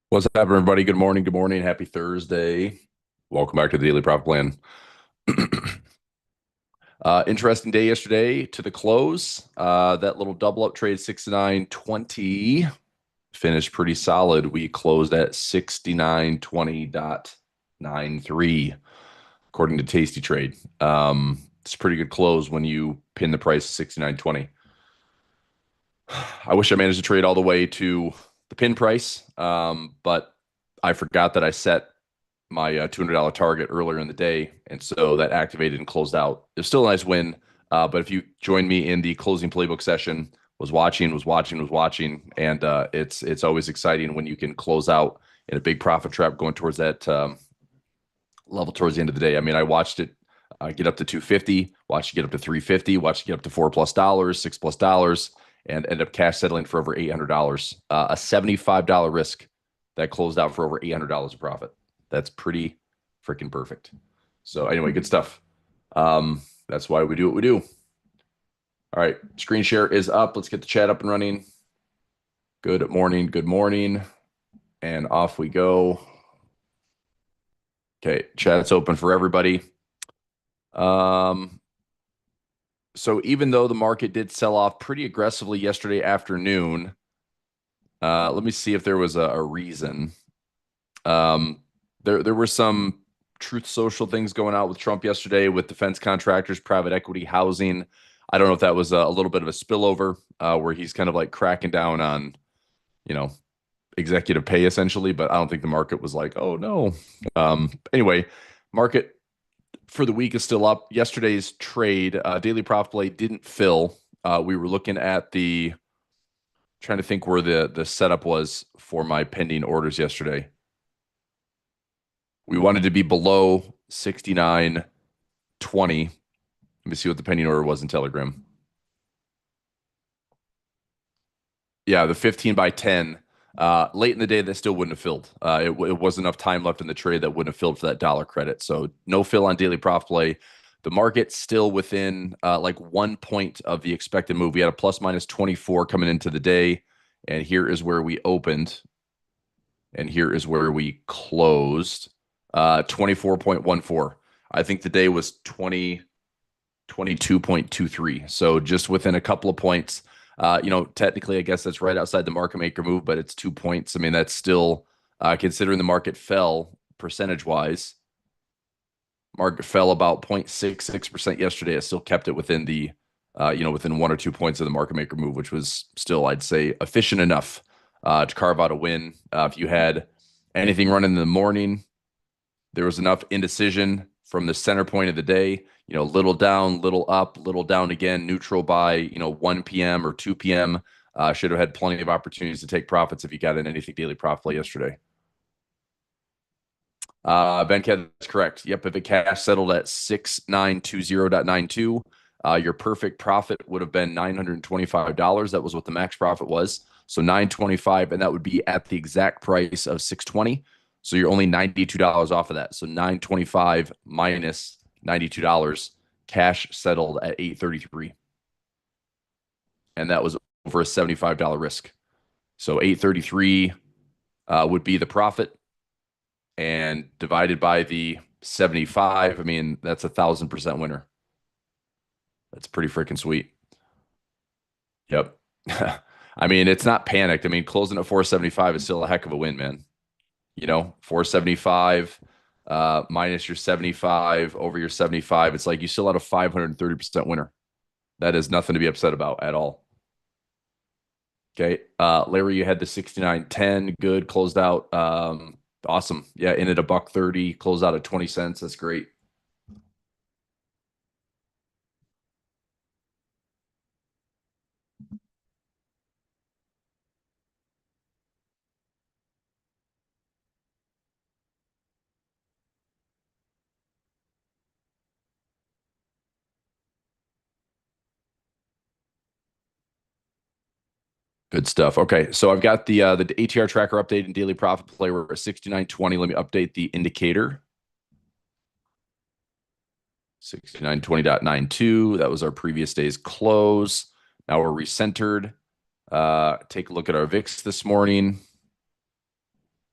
What's happening, everybody? Good morning. Good morning. Happy Thursday. Welcome back to the Daily Profit Plan. Interesting day yesterday to the close. That little double up trade 69.20 finished pretty solid. We closed at 69.20.93 according to Tasty Trade. It's a pretty good close when you pin the price 69.20. I wish I managed to trade all the way to the pin price, but I forgot that I set my $200 target earlier in the day, and so that activated and closed out. It was still a nice win, but if you joined me in the closing playbook session, was watching, and it's always exciting when you can close out in a big profit trap going towards that level towards the end of the day. I mean, I watched it get up to 250, watched it get up to 350, watched it get up to $4+, $6+, and end up cash settling for over $800. A $75 risk that closed out for over $800 of profit. That's pretty freaking perfect. So anyway, good stuff. That's why we do what we do. All right, screen share is up. Let's get the chat up and running. Good morning, good morning. And off we go. Okay, chat's open for everybody. So even though the market did sell off pretty aggressively yesterday afternoon, let me see if there was a reason. There were some Truth Social things going out with Trump yesterday with defense contractors, private equity, housing. I don't know if that was a little bit of a spillover where he's kind of like cracking down on, you know, executive pay essentially, but I don't think the market was like, oh no. Anyway, market for the week is still up. Yesterday's trade, daily profit play didn't fill. We were looking at the trying to think where the setup was for my pending orders yesterday. We wanted to be below 69.20. Let me see what the pending order was in Telegram. Yeah, the 15 by 10. Late in the day, that still wouldn't have filled. It wasn't enough time left in the trade that wouldn't have filled for that dollar credit. So no fill on daily profit play. The market still within like 1 point of the expected move. We had a plus minus 24 coming into the day. And here is where we opened. And here is where we closed. 24.14. I think the day was 22.23. So just within a couple of points. Technically, I guess that's right outside the market maker move, but it's 2 points. I mean, that's still considering the market fell percentage wise. Market fell about 0.66% yesterday. It still kept it within the, within 1 or 2 points of the market maker move, which was still, I'd say, efficient enough to carve out a win. If you had anything running in the morning, there was enough indecision from the center point of the day, little down, little up, little down again, neutral by, 1 p.m. or 2 p.m. Should have had plenty of opportunities to take profits if you got in anything daily profit play yesterday. Venkat, that's correct. Yep, if it cash settled at 6920.92, your perfect profit would have been $925. That was what the max profit was. So 925, and that would be at the exact price of 620. So you're only $92 off of that. So 925 minus $92, cash settled at 833. And that was over a $75 risk. So 833 would be the profit. And divided by the 75, I mean, that's 1,000% winner. That's pretty freaking sweet. Yep. I mean, it's not panicked. I mean, closing at 475 is still a heck of a win, man. 475 minus your 75 over your 75. It's like you still had a 530% winner. That is nothing to be upset about at all. Okay. Larry, you had the 69.10. Good. Closed out. Awesome. Yeah. In at $1.30, closed out at 20 cents. That's great. Good stuff. Okay, so I've got the ATR tracker update and daily profit play. We're at 69.20. Let me update the indicator. 69.20.92. That was our previous day's close. Now we're recentered. Take a look at our VIX this morning.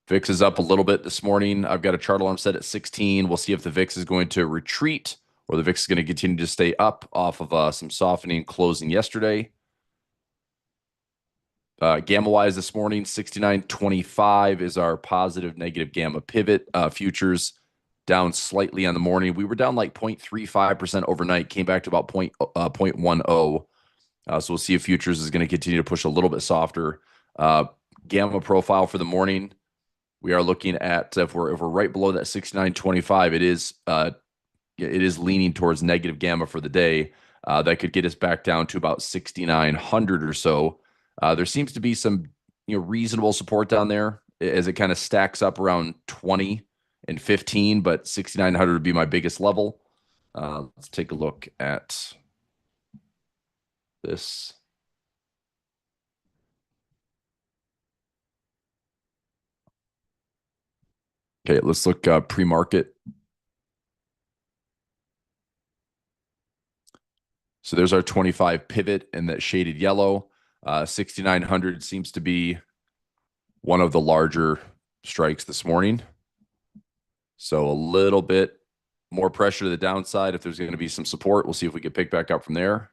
VIX is up a little bit this morning. I've got a chart alarm set at 16. We'll see if the VIX is going to retreat or the VIX is going to continue to stay up off of some softening closing yesterday. Gamma wise this morning, 69.25 is our positive negative gamma pivot. Futures down slightly on the morning. We were down like 0.35% overnight, came back to about 0.10. So we'll see if futures is going to continue to push a little bit softer. Gamma profile for the morning, we are looking at if we're right below that 69.25, it is leaning towards negative gamma for the day. That could get us back down to about 6,900 or so. There seems to be some reasonable support down there as it kind of stacks up around 20 and 15, but 6,900 would be my biggest level. Let's take a look at this. Okay, let's look pre-market. So there's our 25 pivot in that shaded yellow. 6,900 seems to be one of the larger strikes this morning. So a little bit more pressure to the downside. If there's going to be some support, we'll see if we can pick back up from there.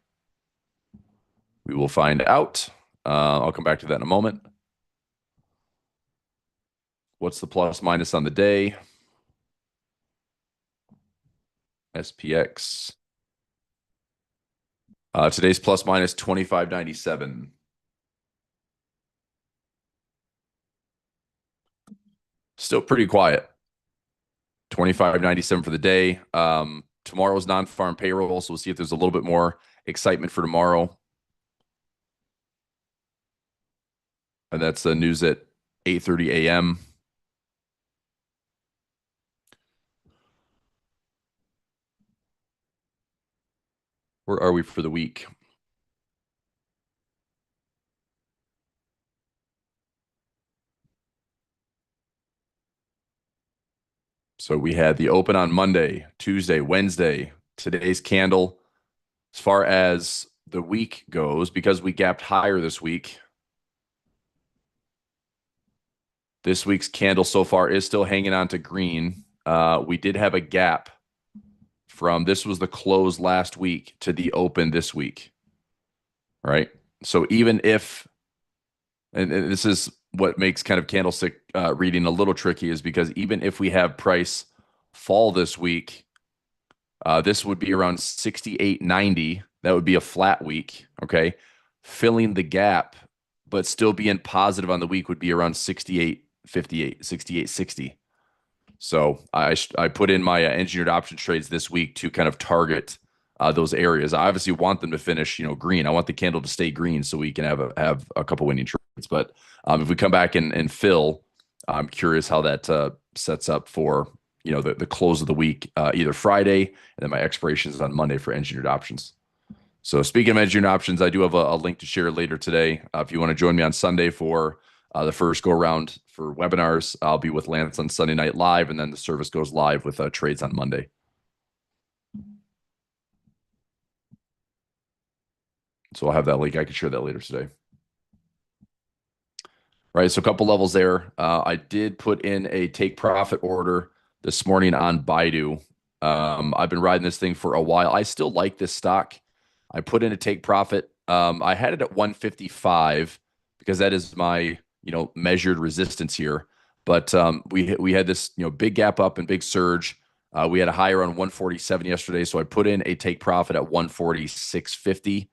We will find out. I'll come back to that in a moment. What's the plus minus on the day? SPX. Today's plus minus 25.97. Still pretty quiet. 25.97 for the day. Tomorrow's non-farm payroll, so we'll see if there's a little bit more excitement for tomorrow. And that's the news at 8:30 a.m. Where are we for the week? So we had the open on Monday, Tuesday, Wednesday. Today's candle, as far as the week goes, because we gapped higher this week, this week's candle so far is still hanging on to green. We did have a gap from this was the close last week to the open this week, right? So even if, and this is what makes kind of candlestick reading a little tricky, is because even if we have price fall this week, this would be around 68.90. That would be a flat week, okay? Filling the gap, but still being positive on the week would be around 68.58, 68.60. So I put in my engineered option trades this week to kind of target those areas. I obviously want them to finish, green. I want the candle to stay green so we can have a couple winning trades. But if we come back and fill, I'm curious how that sets up for the close of the week, either Friday, and then my expiration is on Monday for engineered options. So speaking of engineered options, I do have a link to share later today. If you want to join me on Sunday for the first go around for webinars, I'll be with Lance on Sunday Night Live, and then the service goes live with trades on Monday. So I'll have that link. I can share that later today. Right, so a couple levels there. I did put in a take profit order this morning on Baidu. I've been riding this thing for a while. I still like this stock. I put in a take profit. I had it at 155 because that is my measured resistance here. But we had this big gap up and big surge. We had a higher on 147 yesterday, so I put in a take profit at 146.50.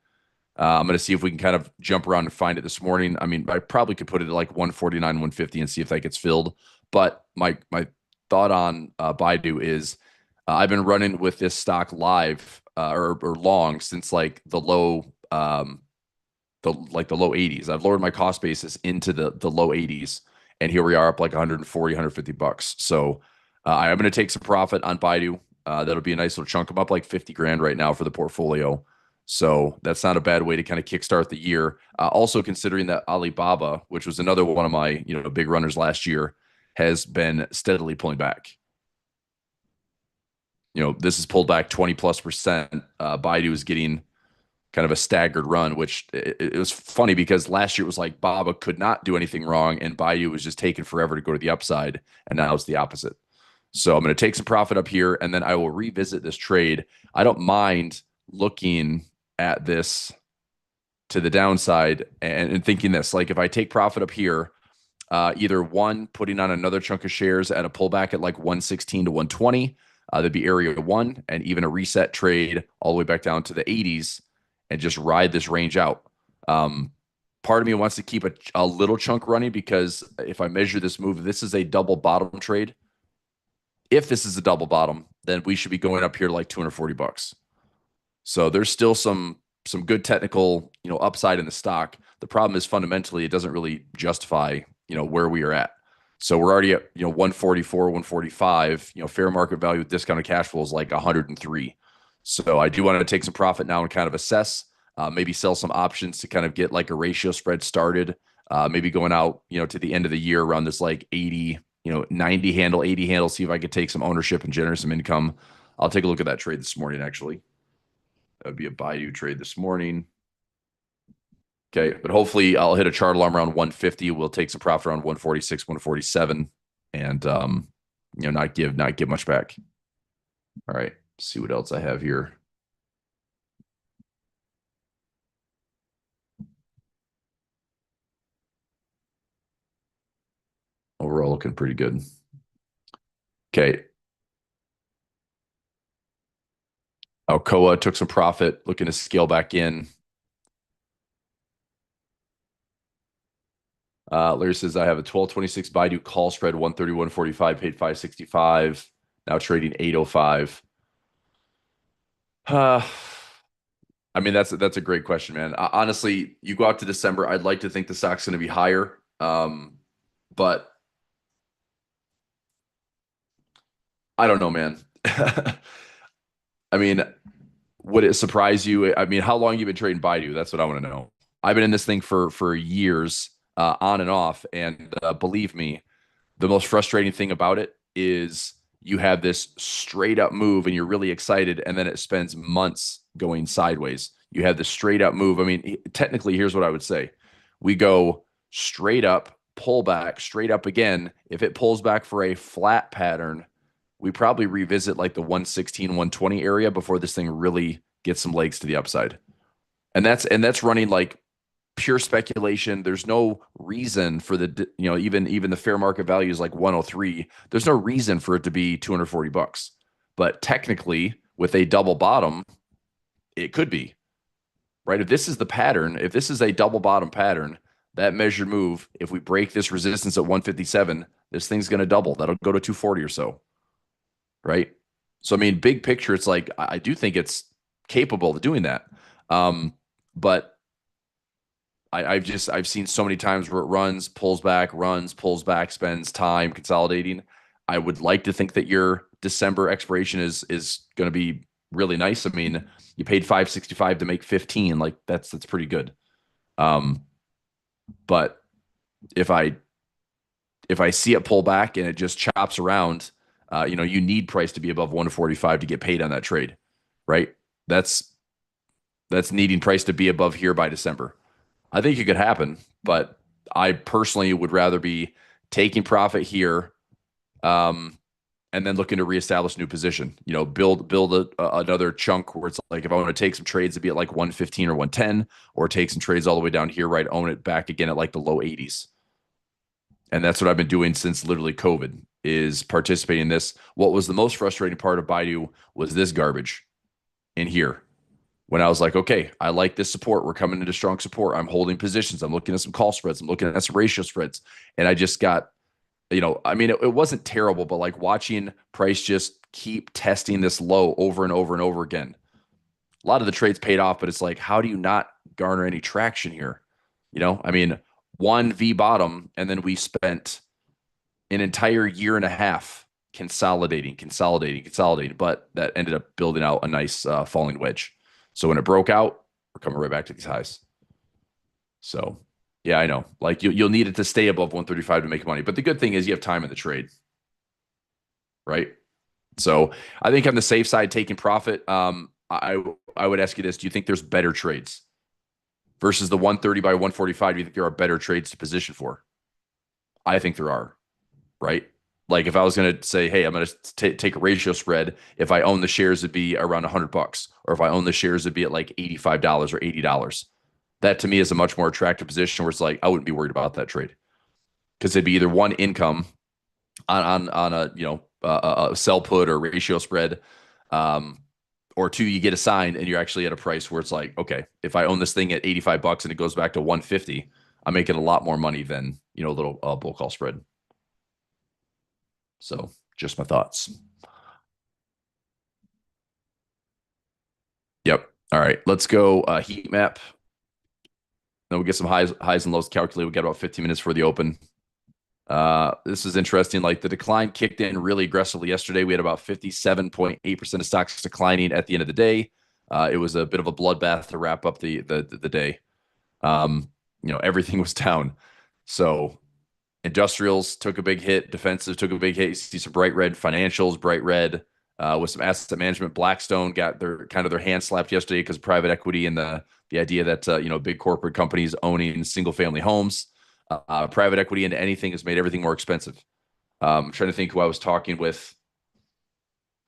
I'm going to see if we can kind of jump around and find it this morning. I mean, I probably could put it at like 149, 150 and see if that gets filled. But my thought on Baidu is I've been running with this stock live or long since like the low the low 80s. I've lowered my cost basis into the low 80s, and here we are up like 140, 150 bucks. So I'm going to take some profit on Baidu. That'll be a nice little chunk. I'm up like 50 grand right now for the portfolio. So that's not a bad way to kind of kickstart the year. Also considering that Alibaba, which was another one of my big runners last year, has been steadily pulling back. This has pulled back 20+%. Baidu is getting kind of a staggered run, which it was funny because last year it was like Baba could not do anything wrong and Bayou was just taking forever to go to the upside. And now it's the opposite. So I'm going to take some profit up here and then I will revisit this trade. I don't mind looking at this to the downside and thinking this, like if I take profit up here, either one, putting on another chunk of shares at a pullback at like 116 to 120, that'd be area one, and even a reset trade all the way back down to the 80s and just ride this range out. Part of me wants to keep a little chunk running because if I measure this move, this is a double bottom trade. If this is a double bottom, then we should be going up here to like 240 bucks. So there's still some good technical, upside in the stock. The problem is fundamentally it doesn't really justify, where we are at. So we're already at, 144, 145, fair market value with discounted cash flow is like 103. So I do want to take some profit now and kind of assess, maybe sell some options to kind of get like a ratio spread started. Maybe going out, to the end of the year around this like 80, 90 handle, 80 handle, see if I could take some ownership and generate some income. I'll take a look at that trade this morning, actually. That would be a Bayou trade this morning. Okay, but hopefully I'll hit a chart alarm around 150. We'll take some profit around 146, 147, and not give much back. All right, see what else I have here. Overall, looking pretty good. Okay. Alcoa took some profit, looking to scale back in. Larry says, I have a 1226 Baidu call spread, 131.45, paid 565, now trading 805. I mean, that's a great question, man. Honestly, you go out to December, I'd like to think the stock's going to be higher. But I don't know, man. I mean, would it surprise you? I mean, how long have you been trading Baidu? That's what I want to know. I've been in this thing for years, on and off, and believe me, the most frustrating thing about it is you have this straight up move and you're really excited, and then it spends months going sideways. You have this straight up move. I mean, technically, here's what I would say: we go straight up, pull back, straight up again. If it pulls back for a flat pattern, we probably revisit like the 116, 120 area before this thing really gets some legs to the upside. And that's running like pure speculation. There's no reason for the, even the fair market value is like 103. There's no reason for it to be 240 bucks. But technically, with a double bottom, it could be, right? If this is the pattern, if this is a double bottom pattern, that measured move, if we break this resistance at 157, this thing's going to double. That'll go to 240 or so, right? So, I mean, big picture, it's like, I do think it's capable of doing that. But I've seen so many times where it runs, pulls back, spends time consolidating. I would like to think that your December expiration is going to be really nice. I mean, you paid 565 to make 15, like that's pretty good. But if I see it pull back and it just chops around, you need price to be above 145 to get paid on that trade, right? That's needing price to be above here by December. I think it could happen, but I personally would rather be taking profit here, and then looking to reestablish new position. Build another chunk where it's like if I want to take some trades to be at like 115 or 110, or take some trades all the way down here, right? Own it back again at like the low 80s. And that's what I've been doing since literally COVID, is participating in this. What was the most frustrating part of Baidu was this garbage in here. When I was like, okay, I like this support. We're coming into strong support. I'm holding positions. I'm looking at some call spreads. I'm looking at some ratio spreads. And I just got, I mean, it wasn't terrible, but like watching price just keep testing this low over and over and over again. A lot of the trades paid off, but it's like, how do you not garner any traction here? I mean, one V bottom, and then we spent an entire year and a half consolidating, but that ended up building out a nice falling wedge. So when it broke out, we're coming right back to these highs. So yeah, I know. Like you'll need it to stay above 135 to make money. But the good thing is you have time in the trade, right? So I think on the safe side, taking profit. I I would ask you this: do you think there's better trades versus the 130 by 145? Do you think there are better trades to position for? I think there are, right? Like if I was going to say, hey, I'm going to take a ratio spread. If I own the shares, it'd be around $100, or if I own the shares, it'd be at like $85 or $80. That to me is a much more attractive position where it's like I wouldn't be worried about that trade because it'd be either one income on a a sell put or ratio spread, um, or two you get assigned and you're actually at a price where it's like okay, if I own this thing at $85 and it goes back to 150, I'm making a lot more money than a little bull call spread. So just my thoughts. Yep. All right, let's go heat map. Then we'll get some highs and lows calculated. We got about 15 minutes for the open. This is interesting. Like the decline kicked in really aggressively yesterday. We had about 57.8% of stocks declining at the end of the day. It was a bit of a bloodbath to wrap up the day. Everything was down. So industrials took a big hit. Defensive took a big hit. You see some bright red financials, bright red with some asset management. Blackstone got their hand slapped yesterday because private equity and the idea that big corporate companies owning single family homes, private equity into anything has made everything more expensive. I'm trying to think who I was talking with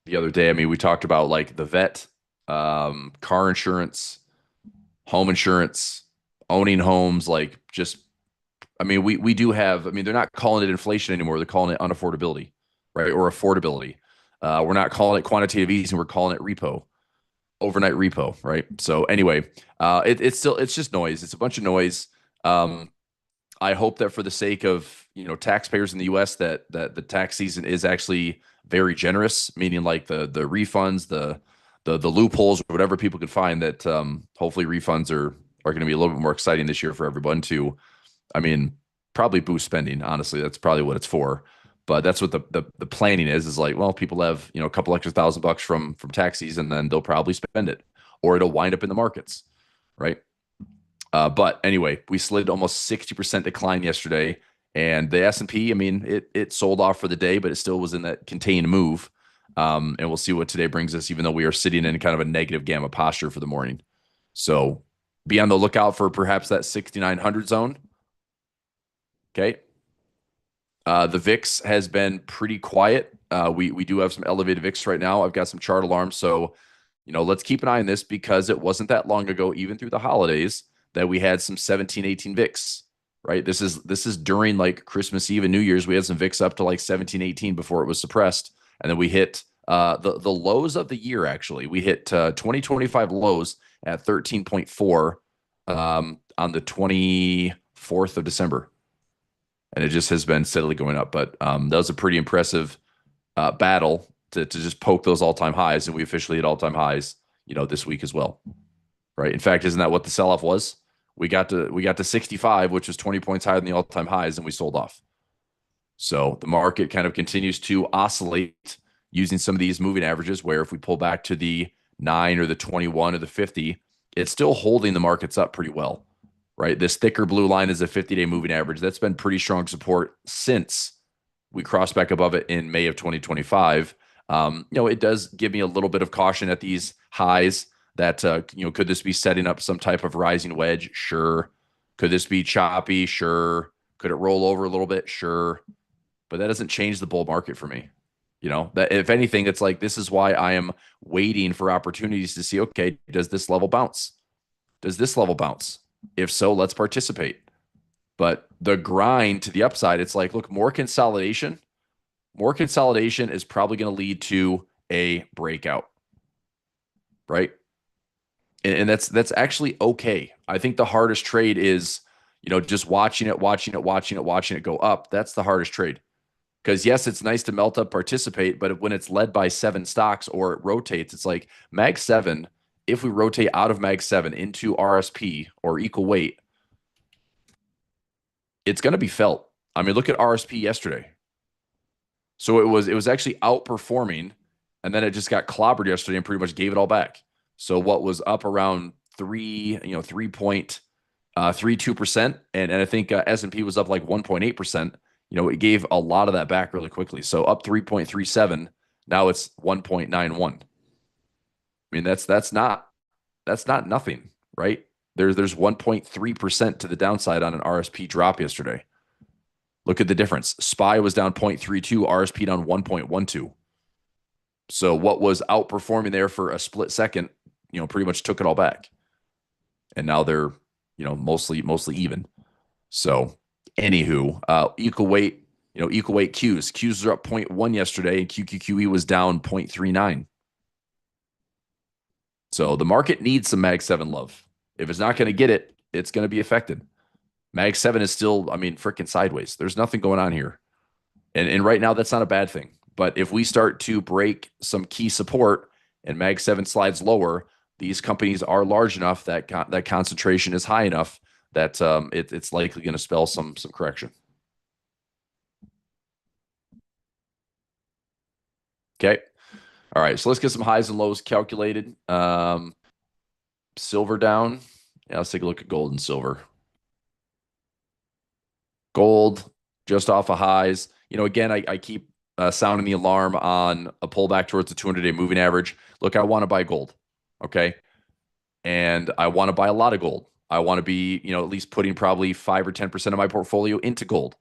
the other day. I mean, we talked about like the vet, car insurance, home insurance, owning homes, like just I mean, we do have. I mean, they're not calling it inflation anymore. They're calling it unaffordability, right, or affordability. We're not calling it quantitative easing. We're calling it repo, overnight repo, right? So anyway, it's just noise. It's a bunch of noise. Um, I hope that for the sake of taxpayers in the U.S. that the tax season is actually very generous, meaning like the refunds, the loopholes, whatever people can find. That hopefully refunds are going to be a little bit more exciting this year for everyone to I mean, probably boost spending. Honestly, that's probably what it's for. But that's what the planning is like, well, people have, a couple extra $1,000 from tax season, then they'll probably spend it or it'll wind up in the markets. Right. But anyway, we slid almost 60% decline yesterday. And the S&P, I mean, it sold off for the day, but it still was in that contained move. And we'll see what today brings us, even though we are sitting in kind of a negative gamma posture for the morning. So be on the lookout for perhaps that 6,900 zone. Okay. The VIX has been pretty quiet. We do have some elevated VIX right now. I've got some chart alarms. So, let's keep an eye on this because it wasn't that long ago, even through the holidays, that we had some 17, 18 VIX, right? This is during like Christmas Eve and New Year's. We had some VIX up to like 17, 18 before it was suppressed. And then we hit the lows of the year, actually. We hit 2025 lows at 13.4 on the 24th of December, and it just has been steadily going up. But that was a pretty impressive battle to just poke those all time highs, and we officially hit all time highs, this week as well, right? In fact, isn't that what the sell off was? We got to 65, which was 20 points higher than the all time highs, and we sold off. So the market kind of continues to oscillate using some of these moving averages, where if we pull back to the 9 or the 21 or the 50, it's still holding the markets up pretty well, right? This thicker blue line is a 50-day moving average. That's been pretty strong support since we crossed back above it in May of 2025. It does give me a little bit of caution at these highs that, could this be setting up some type of rising wedge? Sure. Could this be choppy? Sure. Could it roll over a little bit? Sure. But that doesn't change the bull market for me. That if anything, it's like, this is why I am waiting for opportunities to see, okay, does this level bounce? Does this level bounce? If so, let's participate. But the grind to the upside, it's like, look, more consolidation. More consolidation is probably going to lead to a breakout, right? And that's actually okay. I think the hardest trade is, just watching it go up. That's the hardest trade. Because yes, it's nice to melt up, participate, but when it's led by 7 stocks or it rotates, it's like Mag 7. If we rotate out of Mag 7 into RSP or equal weight, it's going to be felt. I mean, look at RSP yesterday. So it was actually outperforming, and then it just got clobbered yesterday and pretty much gave it all back. So what was up around 3.32%, and I think S&P was up like 1.8%. It gave a lot of that back really quickly. So up 3.37, now it's 1.91. I mean, that's not nothing, right? There's 1.3% to the downside on an RSP drop yesterday. Look at the difference. SPY was down 0.32, RSP down 1.12. So what was outperforming there for a split second, pretty much took it all back. And now they're, mostly even. So anywho, equal weight Qs. Qs are up 0.1 yesterday, and QQQE was down 0.39. So the market needs some Mag 7 love. If it's not going to get it, it's going to be affected. Mag 7 is still, I mean, freaking sideways. There's nothing going on here. And right now, that's not a bad thing. But if we start to break some key support and Mag 7 slides lower, these companies are large enough that that concentration is high enough that it's likely going to spell some correction. Okay. All right. So let's get some highs and lows calculated. Silver down. Yeah, let's take a look at gold and silver. Gold just off of highs. Again, I keep sounding the alarm on a pullback towards the 200-day moving average. Look, I want to buy gold. Okay. And I want to buy a lot of gold. I want to be, at least putting probably 5 or 10% of my portfolio into gold,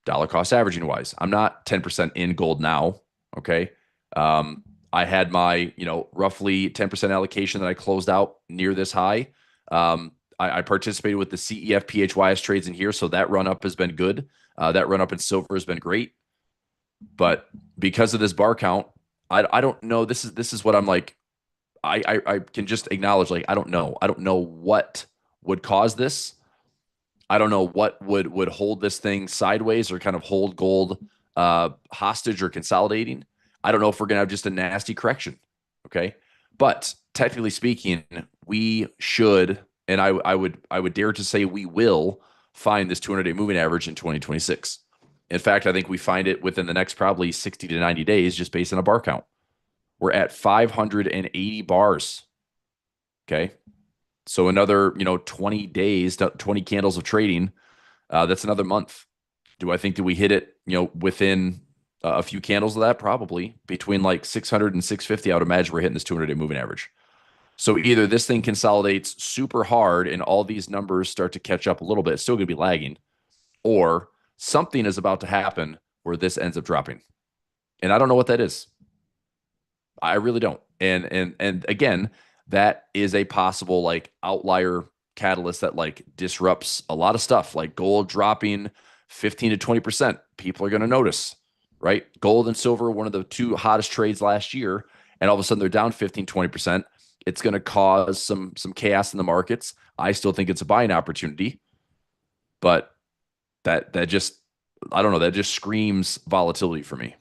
dollar cost averaging wise. I'm not 10% in gold now. Okay. I had my, roughly 10% allocation that I closed out near this high. I participated with the CEF PHYS trades in here. So that run up has been good. That run up in silver has been great. But because of this bar count, I don't know. This is what I'm like. I can just acknowledge, like, I don't know. I don't know what would cause this. I don't know what would hold this thing sideways or kind of hold gold hostage or consolidating. I don't know if we're gonna have just a nasty correction. Okay. But technically speaking, we should, and I would dare to say we will find this 200-day moving average in 2026. In fact, I think we find it within the next probably 60 to 90 days, just based on a bar count. We're at 580 bars. Okay. So another, 20 days, 20 candles of trading. That's another month. Do I think that we hit it, within a few candles of that? Probably between like 600 and 650. I would imagine we're hitting this 200-day moving average. So either this thing consolidates super hard and all these numbers start to catch up a little bit. It's still going to be lagging, or something is about to happen where this ends up dropping. And I don't know what that is. I really don't. And again, that is a possible like outlier catalyst that like disrupts a lot of stuff, like gold dropping 15 to 20%. People are going to notice, right? Gold and silver, one of the two hottest trades last year, and all of a sudden they're down 15, 20%. It's going to cause some chaos in the markets. I still think it's a buying opportunity, but that just, I don't know, that just screams volatility for me.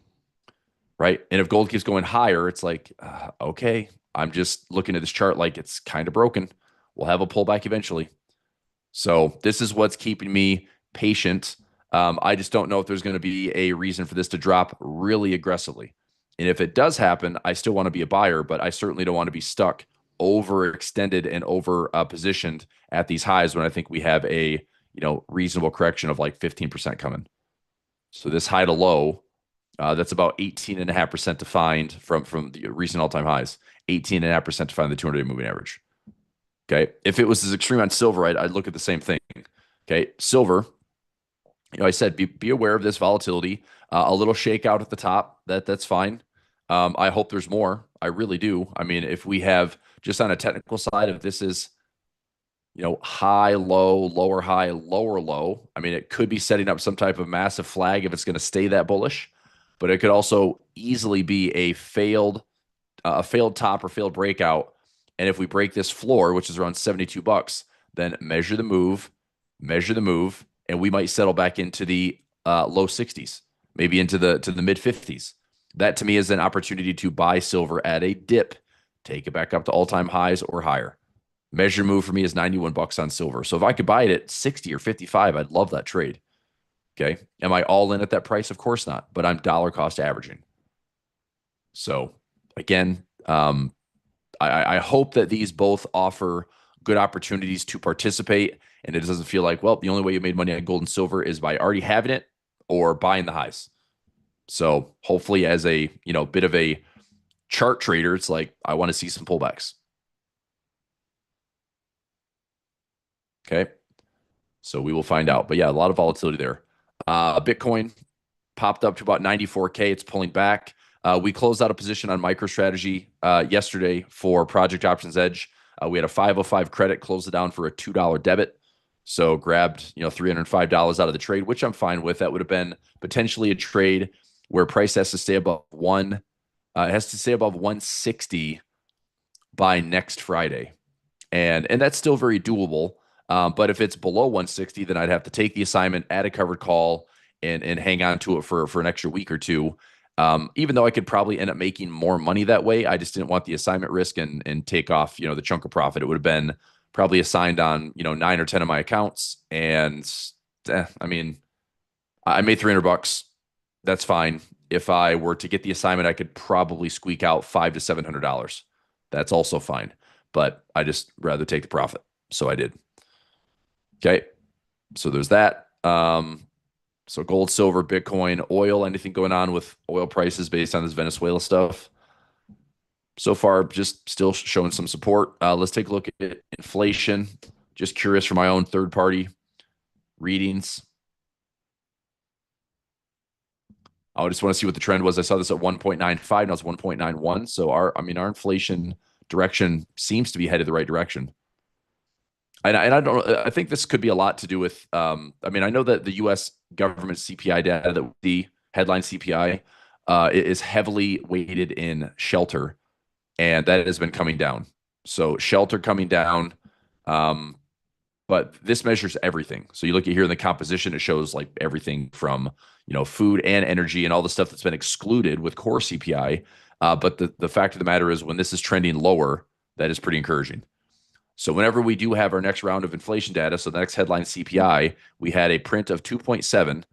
Right. And if gold keeps going higher, it's like, okay, I'm just looking at this chart like it's kind of broken. We'll have a pullback eventually. So this is what's keeping me patient. I just don't know if there's going to be a reason for this to drop really aggressively. And if it does happen, I still want to be a buyer, but I certainly don't want to be stuck overextended and over positioned at these highs when I think we have a, reasonable correction of like 15% coming. So this high to low, that's about 18.5% to find from the recent all-time highs. 18.5% to find the 200-day moving average. Okay. If it was as extreme on silver, I'd look at the same thing. Okay. Silver, I said, be aware of this volatility. A little shakeout at the top, that's fine. I hope there's more. I really do. I mean, if we have just on a technical side, if this is, high, low, lower, high, lower, low, I mean, it could be setting up some type of massive flag if it's going to stay that bullish, but it could also easily be a failed top or failed breakout. And if we break this floor, which is around $72, then measure the move, and we might settle back into the low 60s, maybe into the mid 50s. That to me is an opportunity to buy silver at a dip, take it back up to all-time highs or higher. Measure move for me is $91 on silver. So if I could buy it at 60 or 55, I'd love that trade. Okay. Am I all in at that price? Of course not, but I'm dollar cost averaging. So again, I hope that these both offer good opportunities to participate, and it doesn't feel like, well, the only way you made money on gold and silver is by already having it or buying the highs. So hopefully as a, bit of a chart trader, it's like, I want to see some pullbacks. Okay. So we will find out. But yeah, a lot of volatility there. Bitcoin popped up to about 94K. It's pulling back. We closed out a position on MicroStrategy yesterday for Project Options Edge. We had a 505 credit, closed it down for a $2 debit. So grabbed, $305 out of the trade, which I'm fine with. That would have been potentially a trade where price has to stay above one. It has to stay above 160 by next Friday, and that's still very doable. But if it's below 160, then I'd have to take the assignment, add a covered call, and hang on to it for an extra week or two. Even though I could probably end up making more money that way, I just didn't want the assignment risk and take off the chunk of profit. It would have been probably assigned on 9 or 10 of my accounts, and I mean, I made $300. That's fine. If I were to get the assignment, I could probably squeak out $500 to $700. That's also fine, but I just rather take the profit, so I did. Okay, so there's that. So gold, silver, Bitcoin, oil, anything going on with oil prices based on this Venezuela stuff? So far, just still showing some support. Let's take a look at inflation. Just curious for my own third-party readings. I just want to see what the trend was. I saw this at 1.95, now it's 1.91. So our inflation direction seems to be headed the right direction. And I don't. I think this could be a lot to do with. I know that the U.S. government CPI data, that the headline CPI, is heavily weighted in shelter, and that has been coming down. So shelter coming down, but this measures everything. So you look at here in the composition, it shows like everything from food and energy and all the stuff that's been excluded with core CPI. But the fact of the matter is, when this is trending lower, that is pretty encouraging. So whenever we do have our next round of inflation data, so the next headline CPI, we had a print of 2.7,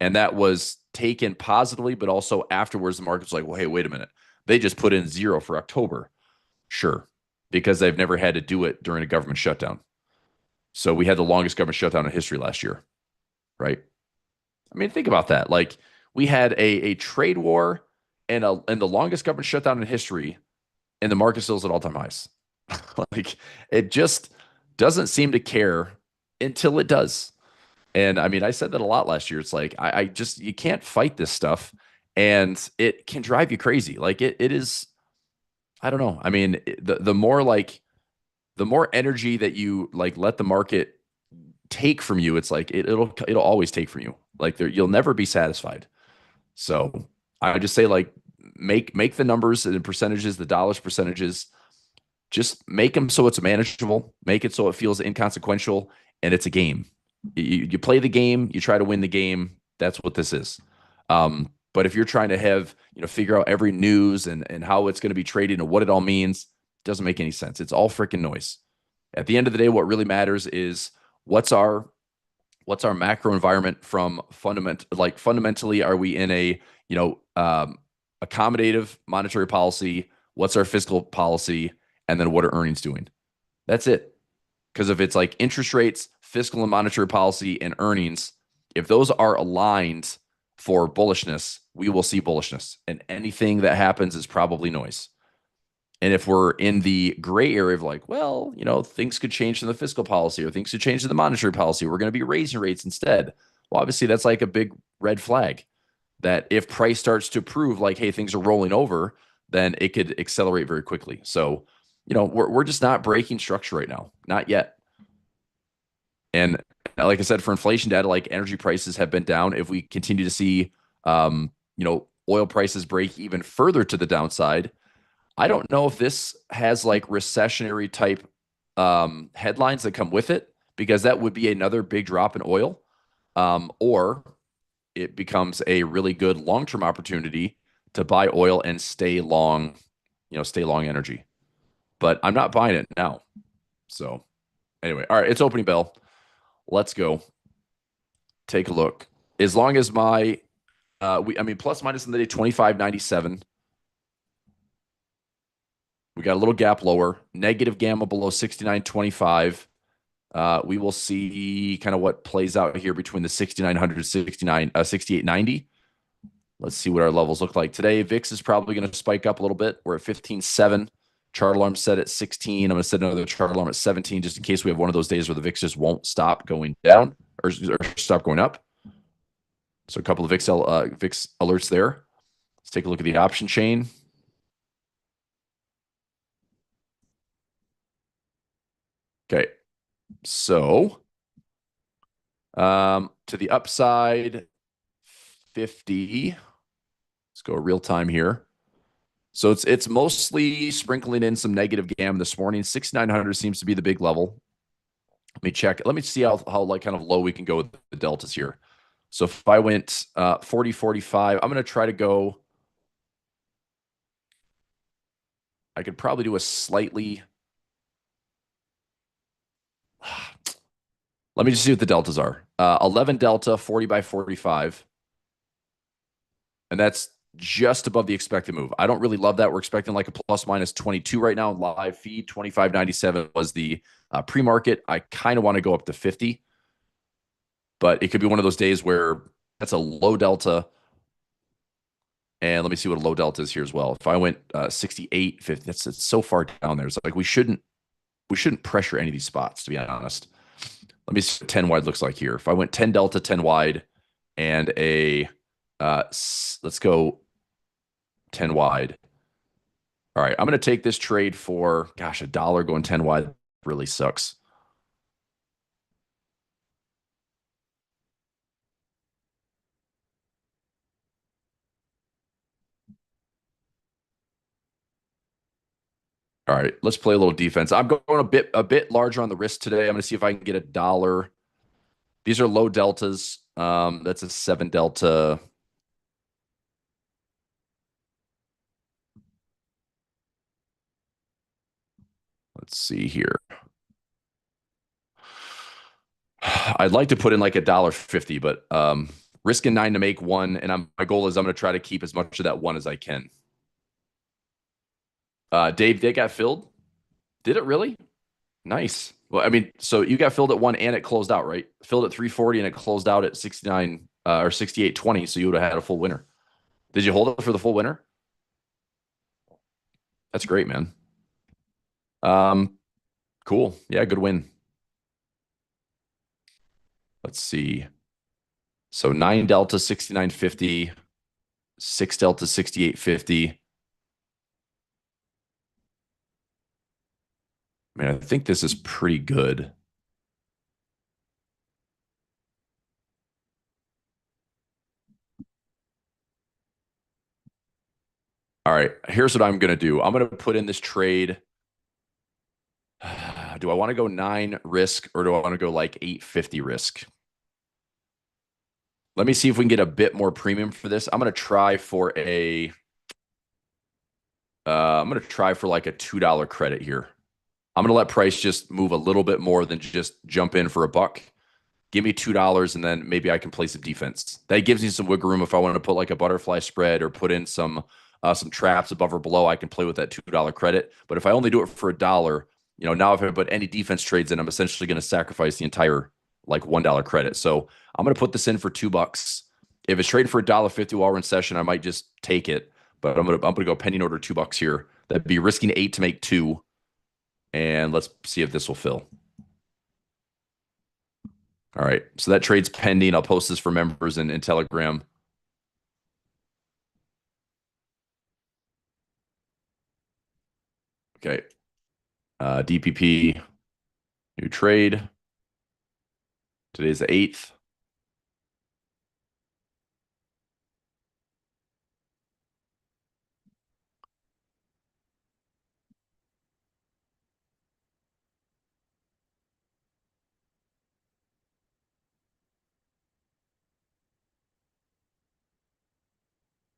and that was taken positively, but also afterwards the market's like, well, hey, wait a minute. They just put in 0 for October. Sure, because they've never had to do it during a government shutdown. So we had the longest government shutdown in history last year, right? I mean, think about that. Like, we had a trade war and the longest government shutdown in history, and the market still is at all-time highs. Like, it just doesn't seem to care until it does. And I said that a lot last year. It's like, I just, you can't fight this stuff, and it can drive you crazy. Like, it is, I don't know. The more energy that you like let the market take from you, it's like it'll always take from you. Like, you'll never be satisfied. So I would just say, like, make the numbers and percentages, the dollars percentages, just make them so it's manageable, make it so it feels inconsequential, and it's a game. You play the game, you try to win the game. That's what this is. But if you're trying to have, figure out every news and how it's going to be traded and what it all means, it doesn't make any sense. It's all freaking noise. At the end of the day, what really matters is what's our macro environment from fundamentally, are we in a, accommodative monetary policy? What's our fiscal policy? And then what are earnings doing? That's it. Because if it's like interest rates, fiscal and monetary policy, and earnings, if those are aligned for bullishness, we will see bullishness. And anything that happens is probably noise. And if we're in the gray area of like, well, things could change in the fiscal policy or things could change in the monetary policy, we're going to be raising rates instead. Well, obviously, that's like a big red flag that if price starts to prove like, hey, things are rolling over, then it could accelerate very quickly. So, we're just not breaking structure right now. Not yet. And like I said, for inflation data, like energy prices have been down. If we continue to see, oil prices break even further to the downside, I don't know if this has like recessionary type headlines that come with it, because that would be another big drop in oil, or it becomes a really good long-term opportunity to buy oil and stay long energy. But I'm not buying it now. So anyway, all right, it's opening bell. Let's go. Take a look. As long as my plus minus in the day 25.97. We got a little gap lower, negative gamma below 69.25. We will see kind of what plays out here between the 6,900 68.90. Let's see what our levels look like today. VIX is probably going to spike up a little bit. We're at 15.7. Chart alarm set at 16. I'm going to set another chart alarm at 17 just in case we have one of those days where the VIX just won't stop going down or stop going up. So a couple of VIX alerts there. Let's take a look at the option chain. Okay. So to the upside, 50. Let's go real time here. So it's mostly sprinkling in some negative GAM this morning. 6,900 seems to be the big level. Let me check. Let me see how like kind of low we can go with the deltas here. So if I went 40, 45, I'm going to try to go. I could probably do a slightly. Let me just see what the deltas are. 11 delta, 40 by 45. And that's just above the expected move. I don't really love that. We're expecting like a plus minus 22 right now. Live feed 25.97 was the pre-market. I kind of want to go up to 50, but it could be one of those days where that's a low delta. And let me see what a low delta is here as well. If I went 68, 50, it's so far down there. It's like we shouldn't pressure any of these spots, to be honest. Let me see what 10 wide looks like here. If I went 10 delta, 10 wide, and a let's go 10 wide. All right, I'm going to take this trade for, gosh, $1 going 10 wide really sucks. All right, let's play a little defense. I'm going a bit larger on the risk today. I'm going to see if I can get $1. These are low deltas. That's a 7 delta. Let's see here. I'd like to put in like $1.50, but risking 9 to make 1, and my goal is I'm going to try to keep as much of that 1 as I can. Dave, they got filled. Did it really? Nice. Well, I mean, so you got filled at 1 and it closed out, right? Filled at 340 and it closed out at 69 or 68.20. So you would have had a full winner. Did you hold it for the full winner? That's great, man. Cool. Yeah, good win. Let's see. So 9 delta 69.50, 6 delta 68.50. I mean, I think this is pretty good. All right, here's what I'm going to do. I'm going to put in this trade. Do I want to go 9 risk or do I want to go like 850 risk? Let me see if we can get a bit more premium for this. I'm going to try for like a $2 credit here. I'm going to let price just move a little bit more than just jump in for $1. Give me $2 and then maybe I can play some defense. That gives me some wiggle room if I want to put like a butterfly spread or put in some traps above or below. I can play with that $2 credit. But if I only do it for $1, now if I put any defense trades in, I'm essentially going to sacrifice the entire like $1 credit. So I'm going to put this in for $2. If it's trading for $1.50 while we're in session, I might just take it. But I'm gonna go pending order $2 here. That'd be risking 8 to make 2. And let's see if this will fill. All right. So that trade's pending. I'll post this for members in Telegram. Okay. DPP, new trade. Today's the 8th.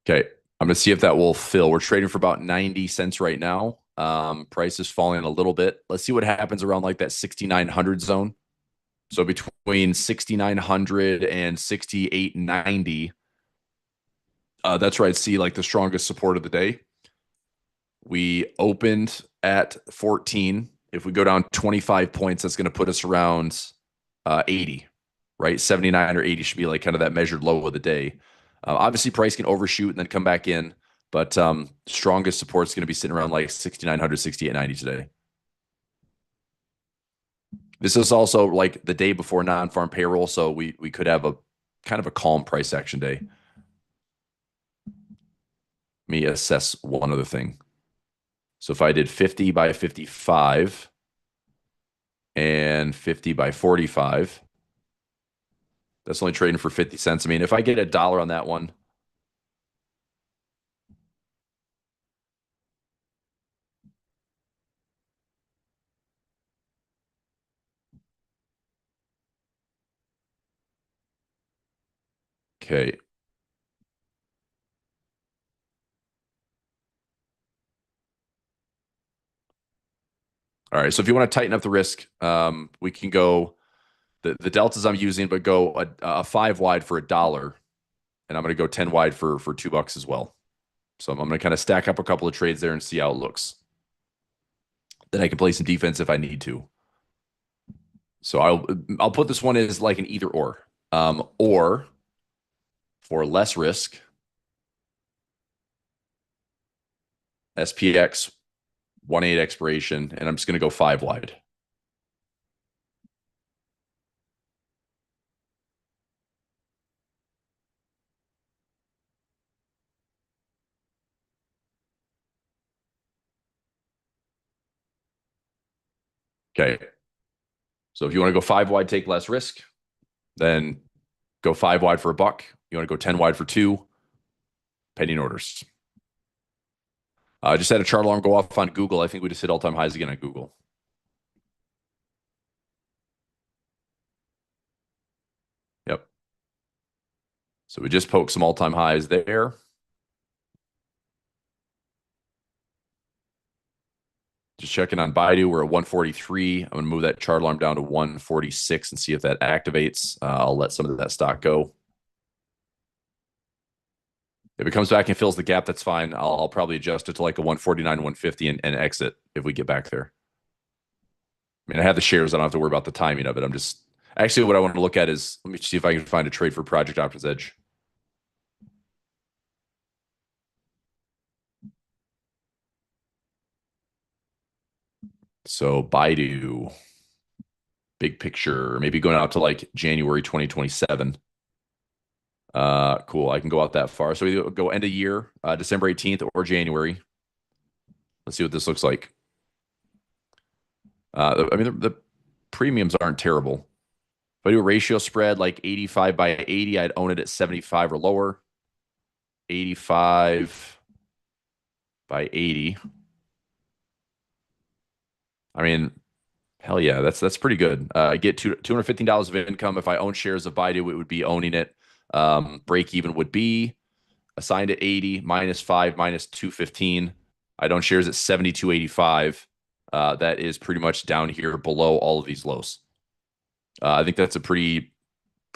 Okay. I'm going to see if that will fill. We're trading for about 90 cents right now. Price is falling a little bit. Let's see what happens around like that 6,900 zone. So between 6,900 and 6,890, that's where I'd see like the strongest support of the day. We opened at 14. If we go down 25 points, that's going to put us around 80, right? 79 or 80 should be like kind of that measured low of the day. Obviously, price can overshoot and then come back in, but strongest support is going to be sitting around like 6,900, 6,890 today. This is also like the day before non-farm payroll, so we could have a kind of a calm price action day. Let me assess one other thing. So if I did 50 by 55 and 50 by 45, that's only trading for 50 cents. I mean, if I get $1 on that one, okay. All right. So if you want to tighten up the risk, we can go the deltas I'm using, but go a 5 wide for $1, and I'm going to go 10 wide for $2 as well. So I'm going to kind of stack up a couple of trades there and see how it looks. Then I can play some defense if I need to. So I'll put this one as like an either or for less risk, SPX 1/8 expiration, and I'm just going to go 5 wide. Okay. So if you want to go 5 wide, take less risk, then go 5 wide for $1. You want to go 10 wide for two, pending orders. I just had a chart alarm go off on Google. I think we just hit all-time highs again on Google. Yep. So we just poked some all-time highs there. Just checking on Baidu. We're at 143. I'm going to move that chart alarm down to 146 and see if that activates. I'll let some of that stock go. If it comes back and fills the gap, that's fine. I'll probably adjust it to like a 149, 150 and exit if we get back there. I mean, I have the shares. I don't have to worry about the timing of it. I'm just actually what I want to look at is let me see if I can find a trade for Project Options Edge. So Baidu, big picture, maybe going out to like January 2027. Cool. I can go out that far. So we go end of year, December 18th or January. Let's see what this looks like. I mean, the premiums aren't terrible. If I do a ratio spread like 85 by 80, I'd own it at 75 or lower. 85 by 80. I mean, hell yeah, that's pretty good. I get $215 of income. If I own shares of Baidu, it would be owning it. Break even would be assigned at 80 minus 5 minus 215. I'd own shares at 72.85. That is pretty much down here below all of these lows. I think that's a pretty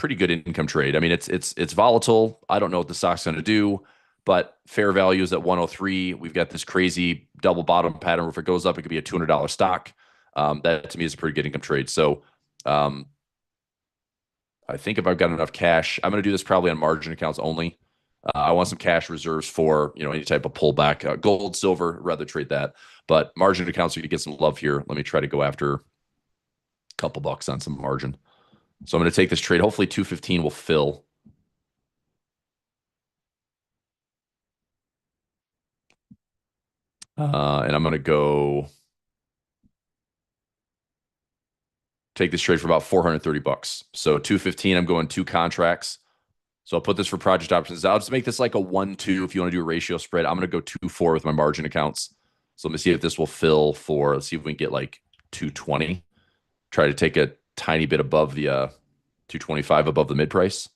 good income trade. I mean, it's volatile. I don't know what the stock's going to do, but fair value is at 103. We've got this crazy double bottom pattern where if it goes up, it could be a $200 stock. That to me is a pretty good income trade. So I think if I've got enough cash, I'm going to do this probably on margin accounts only. I want some cash reserves for any type of pullback, gold, silver, rather trade that. But margin accounts are going to get some love here. Let me try to go after a couple bucks on some margin. So I'm going to take this trade. Hopefully 215 will fill. And I'm going to go take this trade for about 430 bucks. So 215, I'm going two contracts. So I'll put this for project options. I'll just make this like a 1-2 if you want to do a ratio spread. I'm going to go 2-4 with my margin accounts. So let me see if this will fill for, let's see if we can get like 220. Try to take a tiny bit above the 225 above the mid price.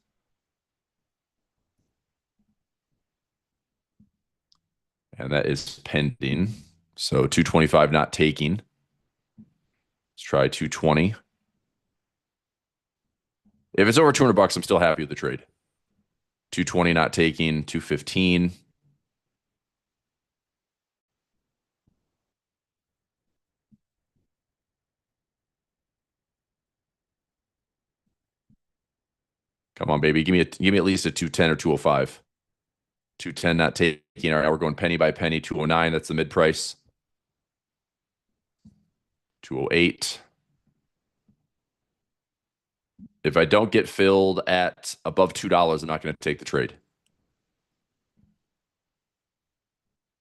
And that is pending. So 225 not taking. Let's try 220. If it's over 200 bucks, I'm still happy with the trade. 220 not taking, 215. Come on, baby. Give me at least a 210 or 205. 210 not taking. All right, now we're going penny by penny. 209, that's the mid price. 208. If I don't get filled at above $2, I'm not going to take the trade.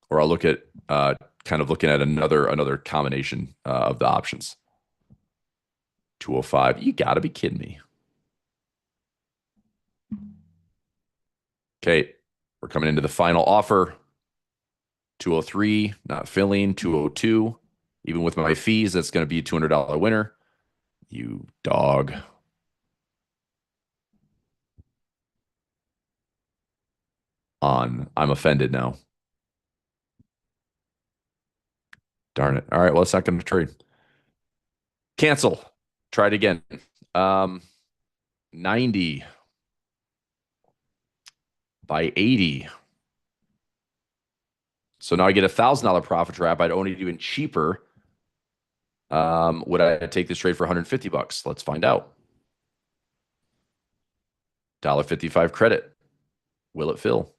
Or I'll look at kind of looking at another combination of the options. 205. You got to be kidding me. Okay, we're coming into the final offer. 203, not filling. 202. Even with my fees, that's going to be a $200 winner. You dog. On. I'm offended now. Darn it. All right, well, it's not going to trade. Cancel. Try it again. Um, 90 by 80. So now I get $1,000 profit trap. I'd own it even cheaper. Would I take this trade for 150 bucks? Let's find out. $1.55 credit. Will it fill?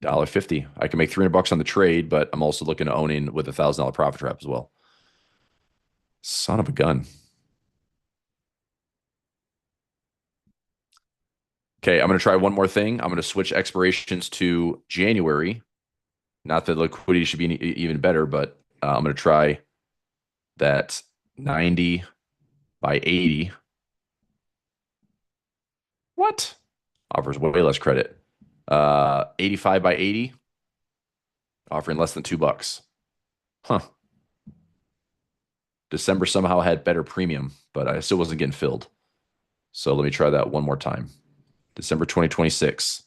$1.50. I can make 300 bucks on the trade, but I'm also looking at owning with $1,000 profit trap as well. Son of a gun. Okay, I'm going to try one more thing. I'm going to switch expirations to January. Not that liquidity should be even better, but I'm going to try that 90 by 80. What? Offers way less credit. 85 by 80, offering less than $2. Huh. December somehow had better premium, but I still wasn't getting filled. So let me try that one more time. December 2026.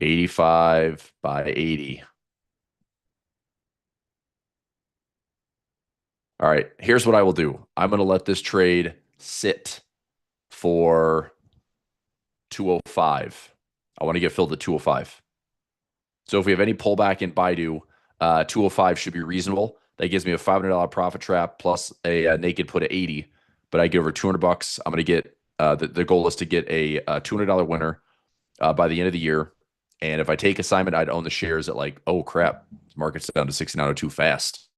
85 by 80. All right, here's what I will do. I'm going to let this trade sit for 205. I want to get filled at 205. So if we have any pullback in Baidu, 205 should be reasonable. That gives me a $500 profit trap plus a naked put at 80. But I get over 200 bucks. I'm going to get the goal is to get a $200 winner by the end of the year. And if I take assignment, I'd own the shares at like, oh crap, market's down to 6902 fast.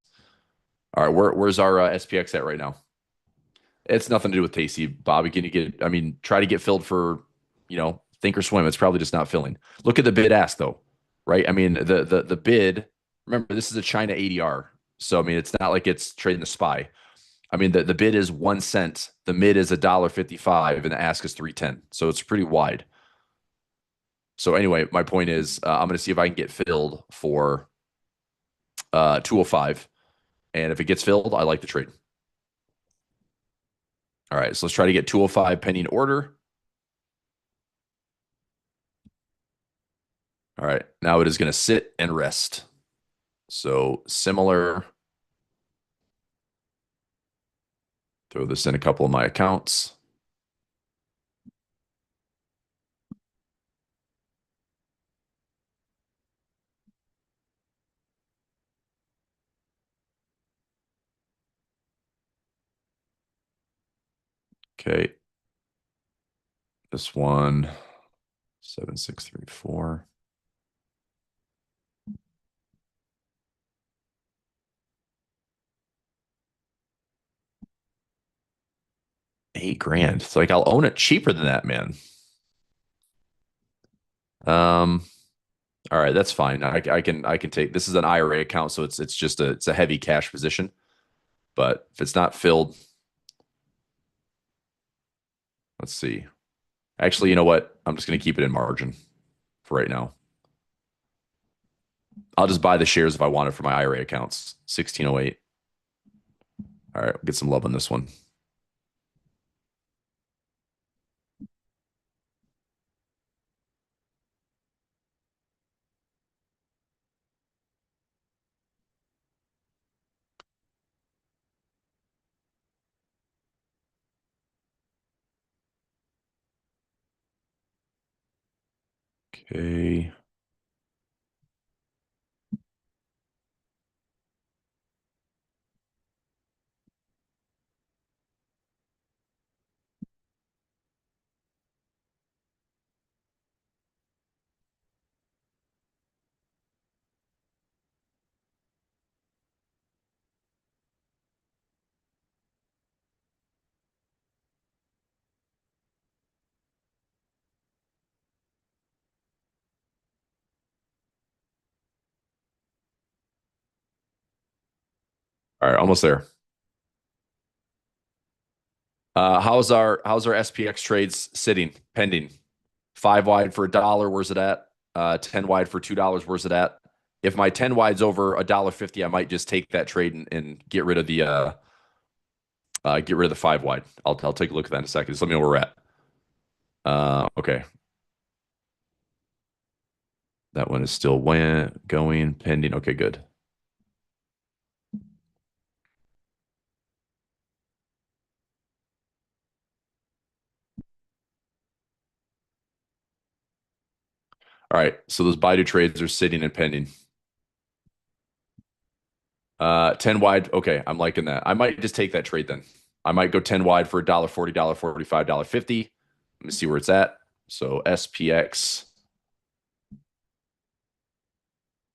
All right, where's our SPX at right now? It's nothing to do with Tasty, Bobby. Can you get? I mean, try to get filled for, think or swim. It's probably just not filling. Look at the bid ask though, right? I mean, the bid. Remember, this is a China ADR, so I mean, it's not like it's trading the SPY. I mean, the bid is 1 cent, the mid is $1.55, and the ask is 310. So it's pretty wide. So anyway, my point is, I'm going to see if I can get filled for 205, and if it gets filled, I like the trade. All right, so let's try to get 205 pending order. All right, now it is going to sit and rest. So similar. Throw this in a couple of my accounts. Okay. This one, 7634. 8 grand. It's like I'll own it cheaper than that, man. Um, all right, that's fine. I can take this is an IRA account, so it's just a heavy cash position. But if it's not filled, let's see. Actually, you know what? I'm just gonna keep it in margin for right now. I'll just buy the shares if I want it for my IRA accounts. 1608. All right, we'll get some love on this one. Okay. All right, almost there. How's our SPX trades sitting, pending? 5 wide for $1, where's it at? 10 wide for $2, where's it at? If my 10 wide's over $1.50, I might just take that trade and get rid of the 5 wide. I'll take a look at that in a second. Just let me know where we're at. Okay. That one is still going, pending. Okay, good. All right. So those Baidu trades are sitting and pending. 10 wide. Okay, I'm liking that. I might just take that trade then. I might go 10 wide for $1.40, $1.45, $1.50. Let me see where it's at. So SPX.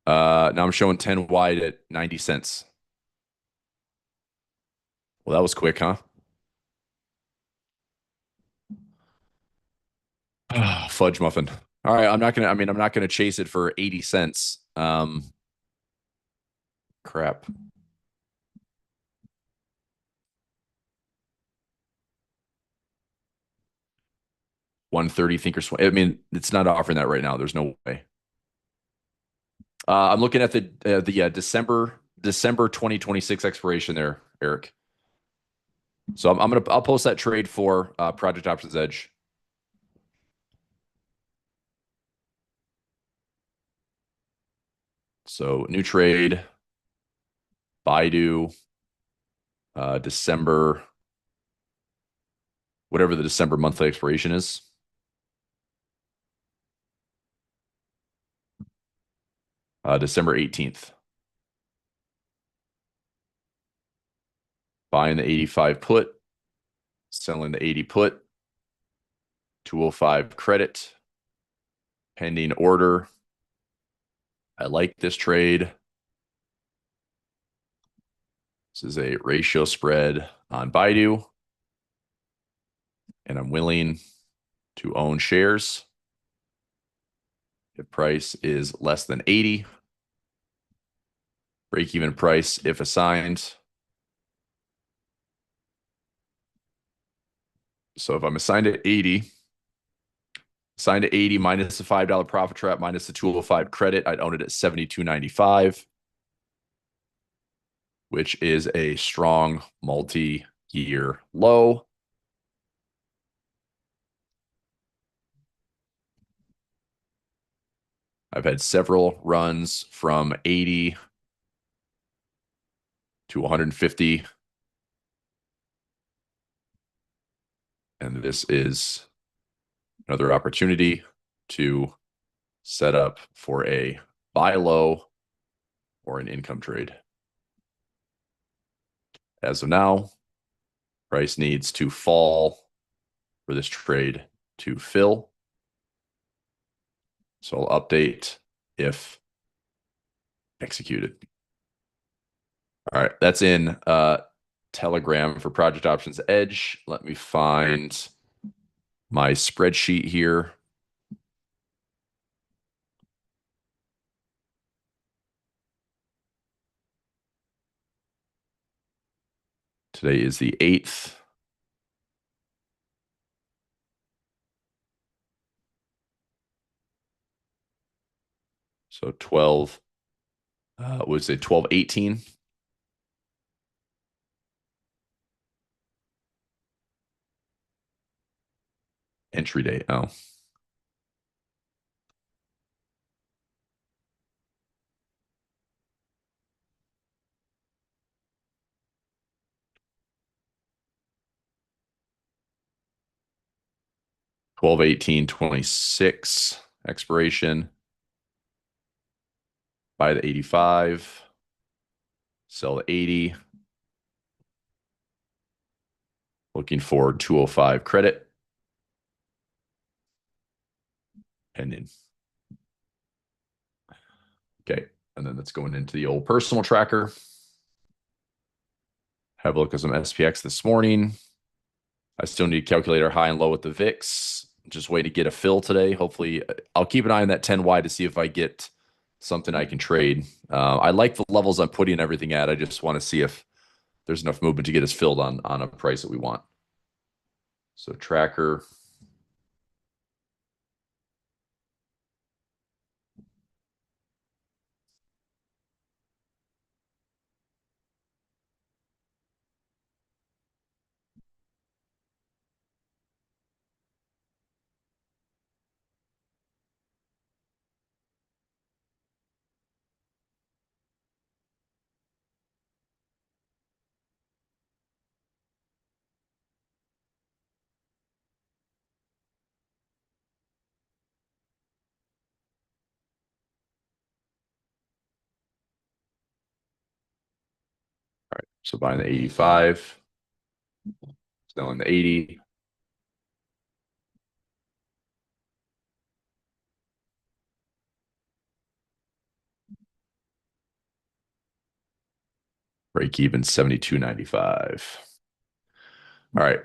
Now I'm showing 10 wide at 90 cents. Well, that was quick, huh? Fudge muffin. All right, I'm not gonna chase it for 80 cents. Crap. 130 thinkorswim. I mean, it's not offering that right now. There's no way. I'm looking at the December 2026 expiration there, Eric. So I'll post that trade for Project Options Edge. So new trade, Baidu, December, whatever the December monthly expiration is. December 18th. Buying the 85 put, selling the 80 put, 205 credit, pending order. I like this trade. This is a ratio spread on Baidu, and I'm willing to own shares if price is less than 80. Break even price if assigned. So if I'm assigned at 80, assigned to 80 minus the $5 profit trap minus the 205 credit, I'd own it at 72.95, which is a strong multi-year low. I've had several runs from 80 to 150. And this is another opportunity to set up for a buy low or an income trade. As of now, price needs to fall for this trade to fill. So I'll update if executed. All right, that's in Telegram for Project Options Edge. Let me find my spreadsheet here. Today is the 8th. So 12, was it 12/18? Entry date. Oh. $12/18/26 expiration. Buy the 85, sell the 80. Looking for 205 credit. Pending. Okay, and then that's going into the old personal tracker. Have a look at some SPX this morning. I still need to calculate our high and low with the VIX. Just wait to get a fill today. Hopefully, I'll keep an eye on that 10 wide to see if I get something I can trade. I like the levels I'm putting everything at. I just want to see if there's enough movement to get us filled on a price that we want. So tracker. All right. So buying the 85, selling the 80. Break even 72.95. All right.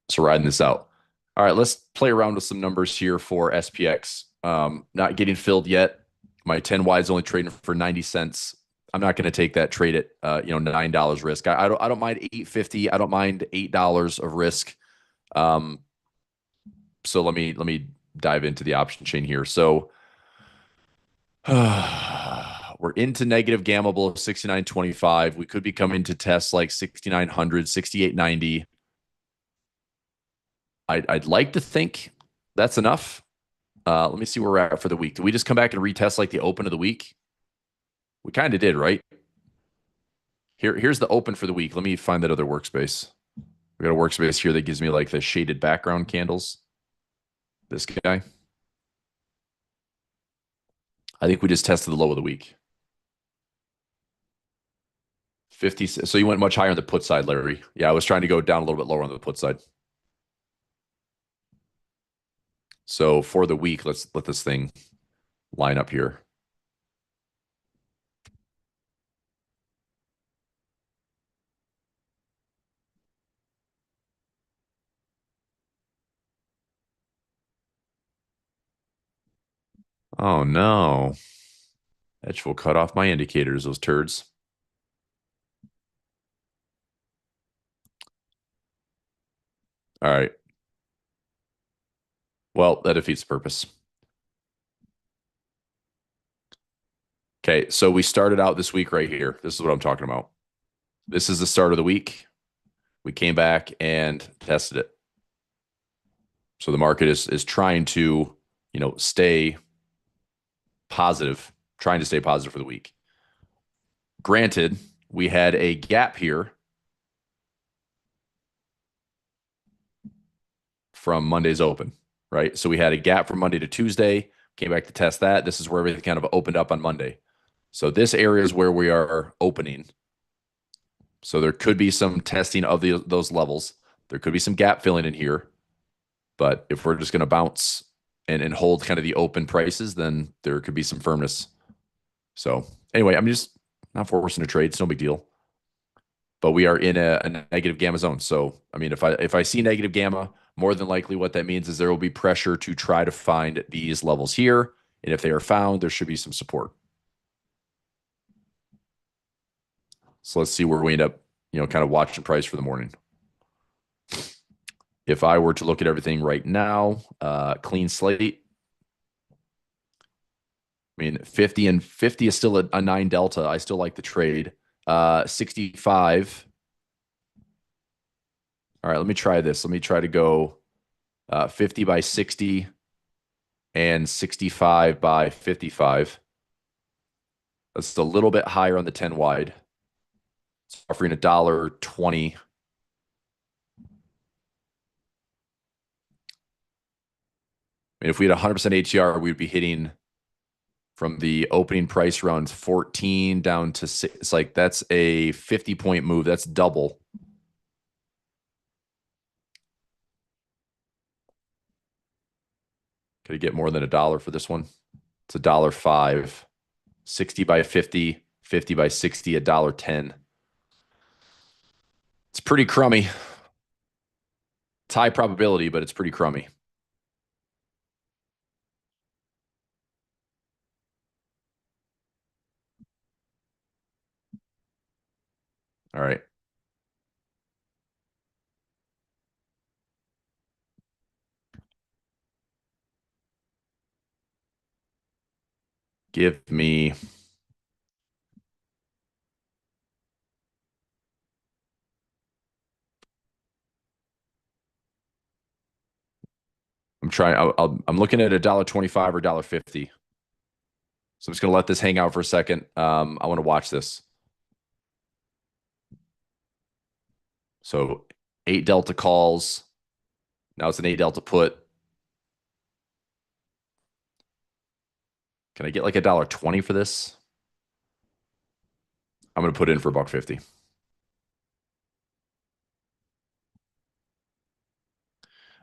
So riding this out. All right, let's play around with some numbers here for SPX. Not getting filled yet. My 10 wide's only trading for 90 cents. I'm not going to take that trade at $9 risk. I don't mind 8.50. I don't mind $8 of risk. So let me dive into the option chain here. So we're into negative gamma below 69.25. We could be coming to tests like 6,900, 68.90. I'd like to think that's enough. Let me see where we're at for the week. Did we just come back and retest like the open of the week? We kind of did, right? Here's the open for the week. Let me find that other workspace. We got a workspace here that gives me like the shaded background candles. This guy. I think we just tested the low of the week. 50. So you went much higher on the put side, Larry. Yeah, I was trying to go down a little bit lower on the put side. So for the week, let's let this thing line up here. Oh no. Edge will cut off my indicators, those turds. All right. Well, that defeats the purpose. Okay, so we started out this week right here. This is what I'm talking about. This is the start of the week. We came back and tested it. So the market is trying to, stay positive, trying to stay positive for the week. Granted, we had a gap here from Monday's open, right? So we had a gap from Monday to Tuesday, came back to test that. This is where everything kind of opened up on Monday. So this area is where we are opening. So there could be some testing of those levels. There could be some gap filling in here. But if we're just going to bounce and hold kind of the open prices, then there could be some firmness. So anyway, I'm just not forcing a trade. It's no big deal. But we are in a negative gamma zone. So I mean, if I see negative gamma, more than likely what that means is there will be pressure to try to find these levels here. And if they are found, there should be some support. So let's see where we end up, kind of watching price for the morning. If I were to look at everything right now, clean slate. I mean, 50 and 50 is still a 9 delta. I still like the trade. 65. All right, let me try this. Let me try to go 50 by 60 and 65 by 55. That's a little bit higher on the 10 wide. It's offering $1.20. I mean, if we had 100% ATR, we'd be hitting from the opening price around 14 down to 6. It's like that's a 50-point move. That's double. Could I get more than $1 for this one? It's $1.05. 60 by 50, 50 by 60, $1.10. It's pretty crummy. It's high probability, but it's pretty crummy. All right. Give me. I'm trying. I'm looking at $1.25 or $1.50. So I'm just gonna let this hang out for a second. I want to watch this. So 8 delta calls. Now it's an 8 delta put. Can I get like $1.20 for this? I'm gonna put in for $1.50.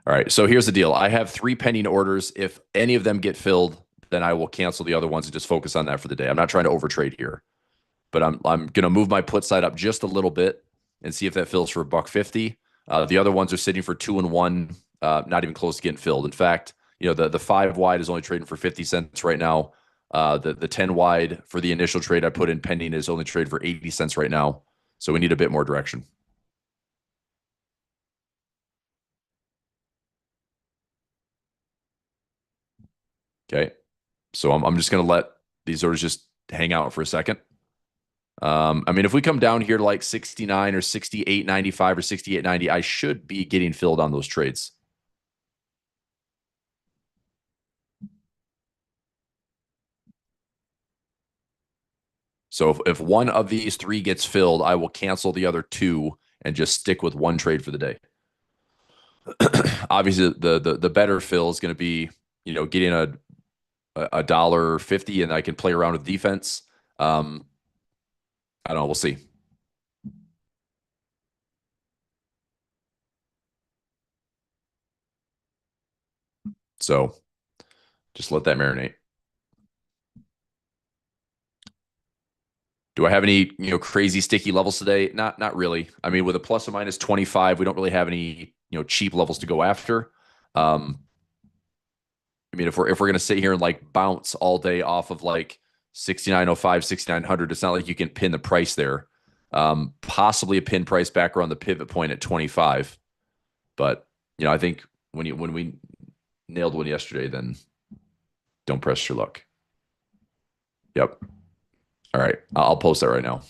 All right. So here's the deal. I have 3 pending orders. If any of them get filled, then I will cancel the other ones and just focus on that for the day. I'm not trying to overtrade here, but I'm gonna move my put side up just a little bit and see if that fills for $1.50. The other ones are sitting for 2 and 1, not even close to getting filled. In fact, the 5 wide is only trading for 50 cents right now. The 10 wide for the initial trade I put in pending is only traded for 80 cents right now. So we need a bit more direction. Okay. So I'm just going to let these orders just hang out for a second. I mean, if we come down here to like 69 or 68.95 or 68.90, I should be getting filled on those trades. So if one of these 3 gets filled, I will cancel the other 2 and just stick with one trade for the day. Obviously, the better fill is going to be, getting $1.50, and I can play around with defense. I don't know. We'll see. So just let that marinate. Do I have any, crazy sticky levels today? Not really. I mean, with a plus or minus 25, we don't really have any, cheap levels to go after. I mean, if we're gonna sit here and like bounce all day off of like 69.05, 6900, it's not like you can pin the price there. Possibly a pin price back around the pivot point at 25. But I think when we nailed one yesterday, then don't press your luck. Yep. All right. I'll post that right now.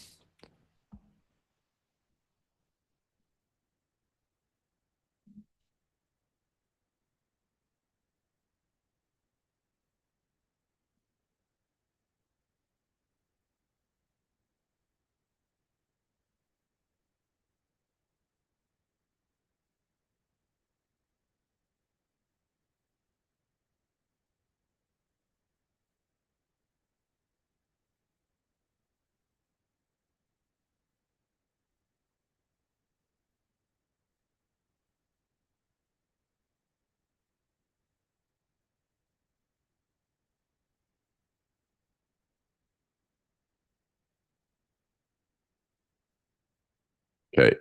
Okay.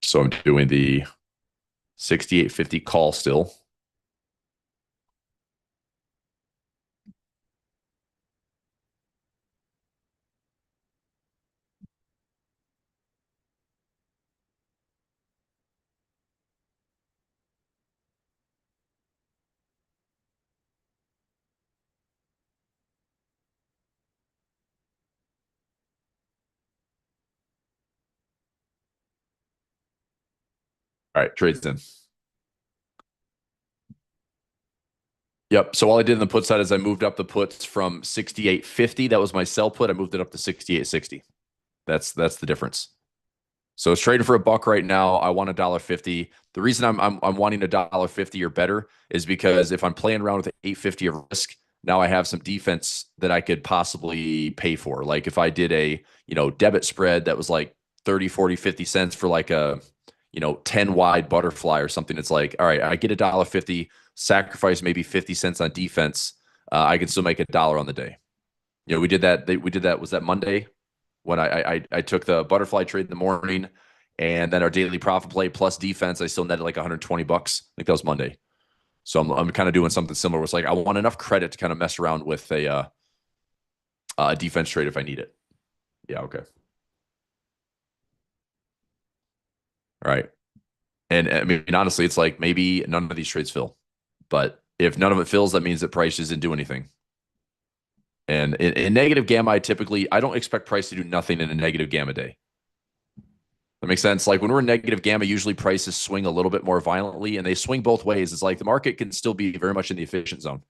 So I'm doing the 68.50 call still. All right. Trades in. Yep. So all I did in the put side is I moved up the puts from 68.50. That was my sell put. I moved it up to 68.60. That's the difference. So it's trading for $1 right now. I want $1.50. The reason I'm wanting $1.50 or better is because if I'm playing around with 850 of risk, now I have some defense that I could possibly pay for. Like if I did a, debit spread that was like 30, 40, 50 cents for like a, 10 wide butterfly or something, it's like, all right, I get $1.50, sacrifice maybe 50 cents on defense. I can still make $1 on the day. We did that. We did that. Was that Monday? When I took the butterfly trade in the morning, and then our daily profit play plus defense, I still netted like $120. I think that was Monday. So I'm kind of doing something similar. It's like I want enough credit to kind of mess around with a defense trade if I need it. Yeah. Okay. All right. And I mean, honestly, it's like maybe none of these trades fill, but if none of it fills, that means that price doesn't do anything. And in negative gamma, I don't expect price to do nothing in a negative gamma day. That makes sense. Like when we're in negative gamma, usually prices swing a little bit more violently, and they swing both ways. It's like the market can still be very much in the efficient zone.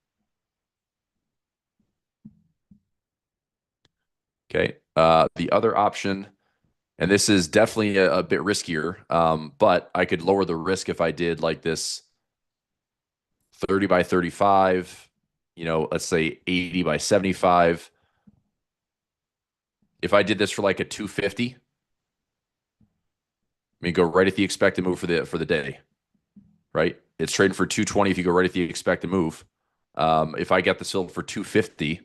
Okay. The other option, and this is definitely a bit riskier, but I could lower the risk if I did like this 30 by 35, let's say 80 by 75. If I did this for like a 250, I mean, go right at the expected move for the day, right? It's trading for 220 if you go right at the expected move. If I get this filled for 250,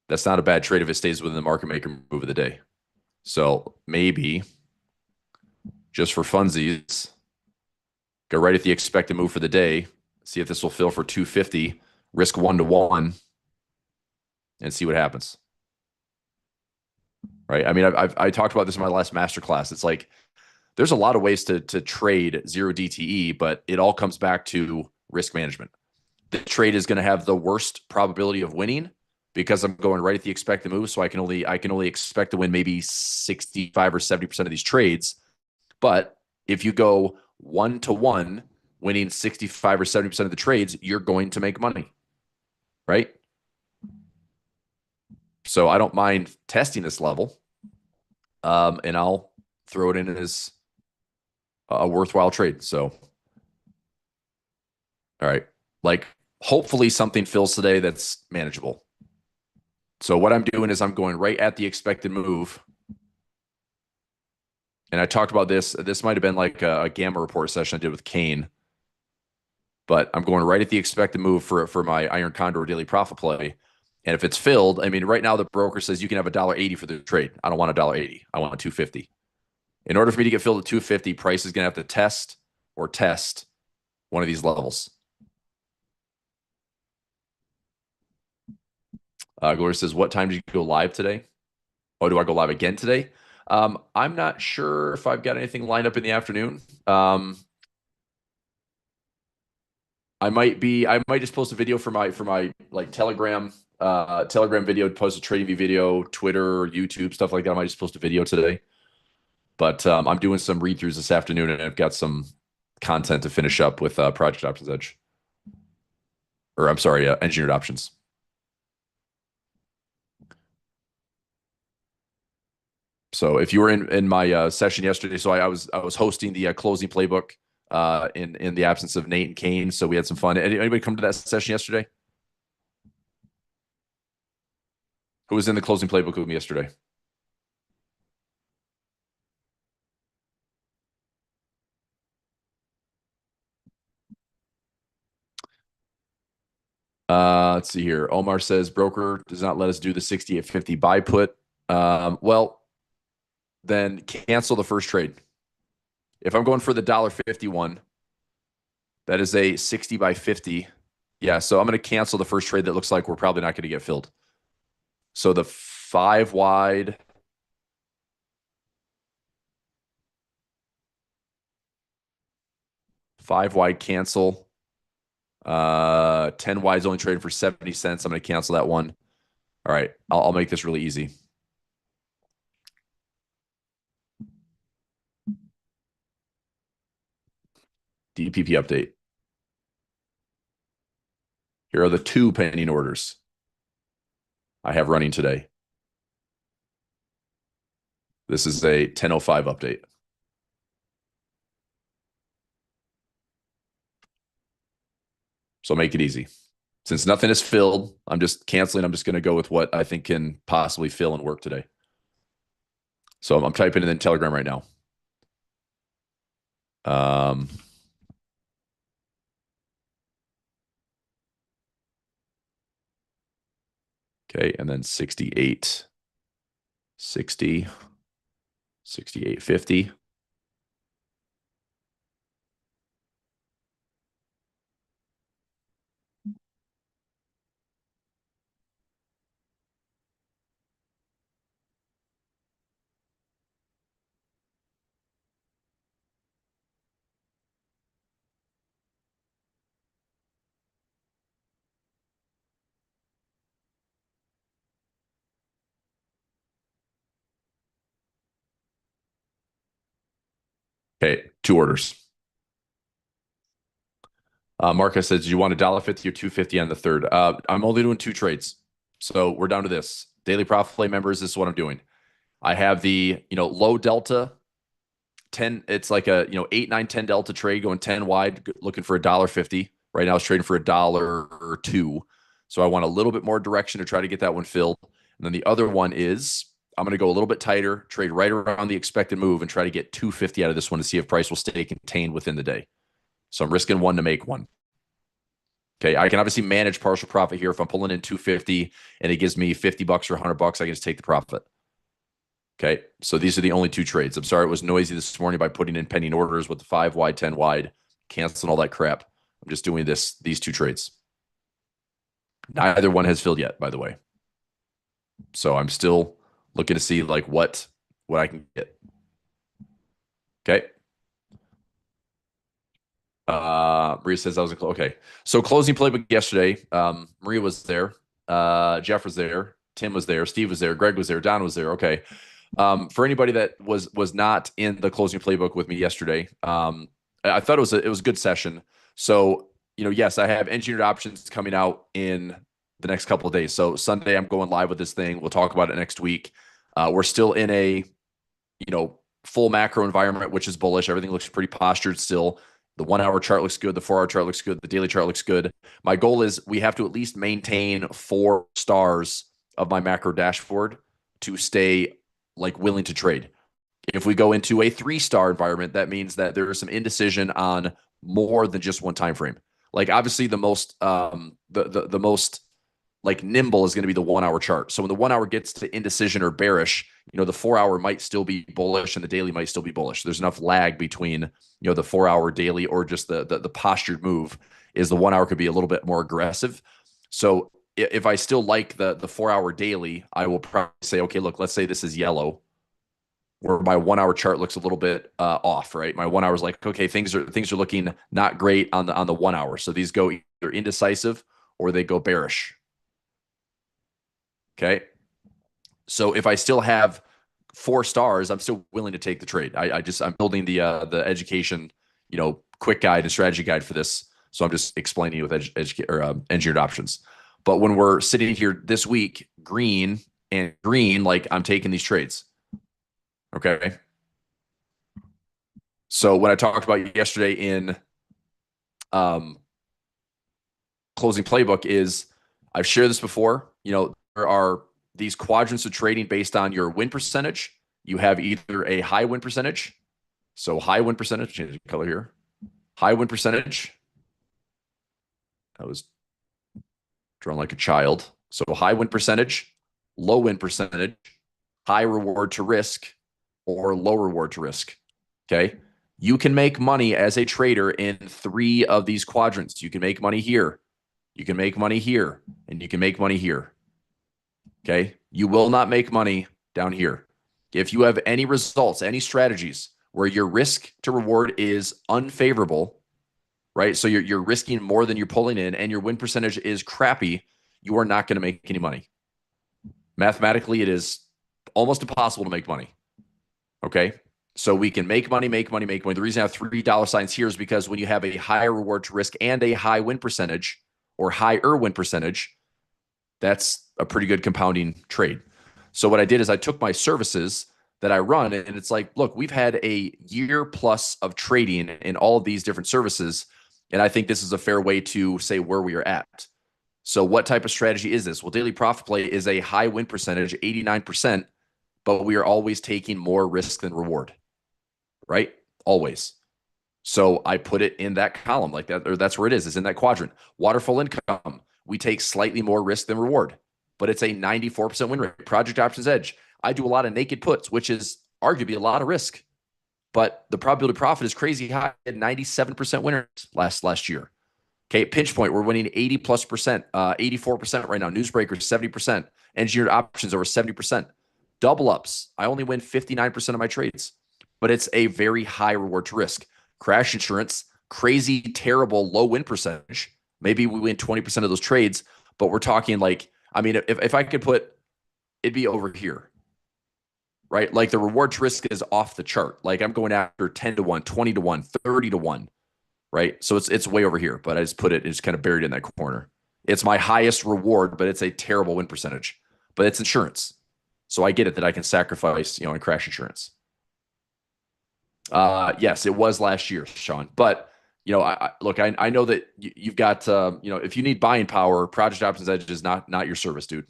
that's not a bad trade if it stays within the market maker move of the day. So maybe just for funsies, go right at the expected move for the day, see if this will fill for 250, risk 1 to 1, and see what happens. Right? I mean, I talked about this in my last masterclass. It's like there's a lot of ways to trade zero DTE, but it all comes back to risk management. The trade is going to have the worst probability of winning because I'm going right at the expected move, so I can only expect to win maybe 65 or 70% of these trades. But if you go 1 to 1, winning 65 or 70% of the trades, you're going to make money, right? So I don't mind testing this level, and I'll throw it in as a worthwhile trade. So, all right, like hopefully something fills today that's manageable. So what I'm doing is I'm going right at the expected move. And I talked about this. This might have been like a gamma report session I did with Kane, but I'm going right at the expected move for my Iron Condor daily profit play. And if it's filled, I mean, right now the broker says you can have $1.80 for the trade. I don't want $1.80. I want 250. In order for me to get filled at 250, price is going to have to test one of these levels. Gloria says, what time did you go live today? Oh, do I go live again today? I'm not sure if I've got anything lined up in the afternoon. I might just post a video for my like Telegram video, post a trading view video, Twitter, YouTube, stuff like that. I might just post a video today. But I'm doing some read throughs this afternoon, and I've got some content to finish up with Project Options Edge, or I'm sorry, Engineered Options. So if you were in my session yesterday, so I was hosting the closing playbook in the absence of Nate and Kane. So we had some fun. Anybody come to that session yesterday? Who was in the closing playbook with me yesterday? Let's see here. Omar says broker does not let us do the 60 at 50 buy put. Well, then cancel the first trade. If I'm going for the $1.51, that is a 60 by 50. Yeah, so I'm going to cancel the first trade that looks like we're probably not going to get filled. So the 5 wide cancel. 10 wide is only trading for 70 cents. I'm going to cancel that one. All right, I'll make this really easy. DPP update. Here are the 2 pending orders I have running today. This is a 10:05 update. So make it easy. Since nothing is filled, I'm just canceling. I'm just going to go with what I think can possibly fill and work today. So I'm typing it in Telegram right now. Um, okay, and then 68, 60, 68.50. Okay, two orders. Marcus says, "Do you want $1.50 or 250 on the third?" I'm only doing two trades, so we're down to this. Daily Profit Play members, this is what I'm doing. I have the low delta 10. It's like a 8, 9, 10 delta trade going 10 wide, looking for $1.50. Right now, it's trading for $1.02. So I want a little bit more direction to try to get that one filled. And then the other one is I'm going to go a little bit tighter, trade right around the expected move, and try to get 250 out of this one to see if price will stay contained within the day. So I'm risking one to make one. Okay, I can obviously manage partial profit here if I'm pulling in 250 and it gives me $50 or $100. I can just take the profit. Okay, so these are the only two trades. I'm sorry it was noisy this morning by putting in pending orders with the 5 wide, 10 wide, canceling all that crap. I'm just doing these two trades. Neither one has filled yet, by the way. So I'm still looking to see like what I can get. Okay. Maria says I was okay. So closing playbook yesterday. Maria was there. Jeff was there. Tim was there. Steve was there. Greg was there. Don was there. Okay. For anybody that was not in the closing playbook with me yesterday, I thought it was a good session. So yes, I have engineered options coming out in the next couple of days. So Sunday I'm going live with this thing. We'll talk about it next week. We're still in a full macro environment, which is bullish. Everything looks pretty postured still. The 1 hour chart looks good. The 4 hour chart looks good. The daily chart looks good. My goal is we have to at least maintain 4 stars of my macro dashboard to stay like willing to trade. If we go into a 3-star environment, that means that there is some indecision on more than just one time frame. Like obviously the most the most like nimble is going to be the 1 hour chart. So when the 1 hour gets to indecision or bearish, the 4 hour might still be bullish and the daily might still be bullish. There's enough lag between, the 4 hour daily or just the postured move is the 1 hour could be a little bit more aggressive. So if I still like the 4 hour daily, I will probably say, okay, look, let's say this is yellow, where my 1 hour chart looks a little bit off, right? My 1 hour is like, okay, things are looking not great on the 1 hour. So these go either indecisive or they go bearish. Okay. So if I still have 4 stars, I'm still willing to take the trade. I'm building the education, quick guide and strategy guide for this. So I'm just explaining it with engineered options. But when we're sitting here this week, green, like I'm taking these trades. Okay. So what I talked about yesterday in closing playbook is I've shared this before. There are these quadrants of trading based on your win percentage. You have either a high win percentage. So high win percentage, change the color here. High win percentage. I was drawn like a child. So high win percentage, low win percentage, high reward to risk, or low reward to risk. Okay. You can make money as a trader in 3 of these quadrants. You can make money here. You can make money here. And you can make money here. Okay. You will not make money down here. If you have any results, any strategies where your risk to reward is unfavorable, right? So you're risking more than you're pulling in and your win percentage is crappy, you are not going to make any money. Mathematically, it is almost impossible to make money. Okay. So we can make money, make money, make money. The reason I have $3 here is because when you have a higher reward to risk and a high win percentage or higher win percentage, that's a pretty good compounding trade. So what I did is I took my services that I run and it's like, look, we've had a year plus of trading in all of these different services. And I think this is a fair way to say where we are at. So what type of strategy is this? Well, daily profit play is a high win percentage, 89%, but we are always taking more risk than reward, right? Always. So I put it in that column like that, or that's where it is. It's in that quadrant. Waterfall income. We take slightly more risk than reward, but it's a 94% win rate. Project options edge. I do a lot of naked puts, which is arguably a lot of risk, but the probability of profit is crazy high at 97% winners last year. Okay, pinch point, we're winning 80+%, 84% right now. Newsbreakers, 70%. Engineered options over 70%. Double ups, I only win 59% of my trades, but it's a very high reward to risk. Crash insurance, crazy, terrible, low win percentage. Maybe we win 20% of those trades, but we're talking like, I mean, if I could put, it'd be over here. right? Like the reward to risk is off the chart. Like I'm going after 10 to 1, 20 to 1, 30 to 1, right? So it's way over here, but I just put it, it's kind of buried in that corner. It's my highest reward, but it's a terrible win percentage. But it's insurance. So I get it that I can sacrifice, in crash insurance. Yes, it was last year, Sean. But look, I know that you've got if you need buying power, Project Options Edge is not your service, dude.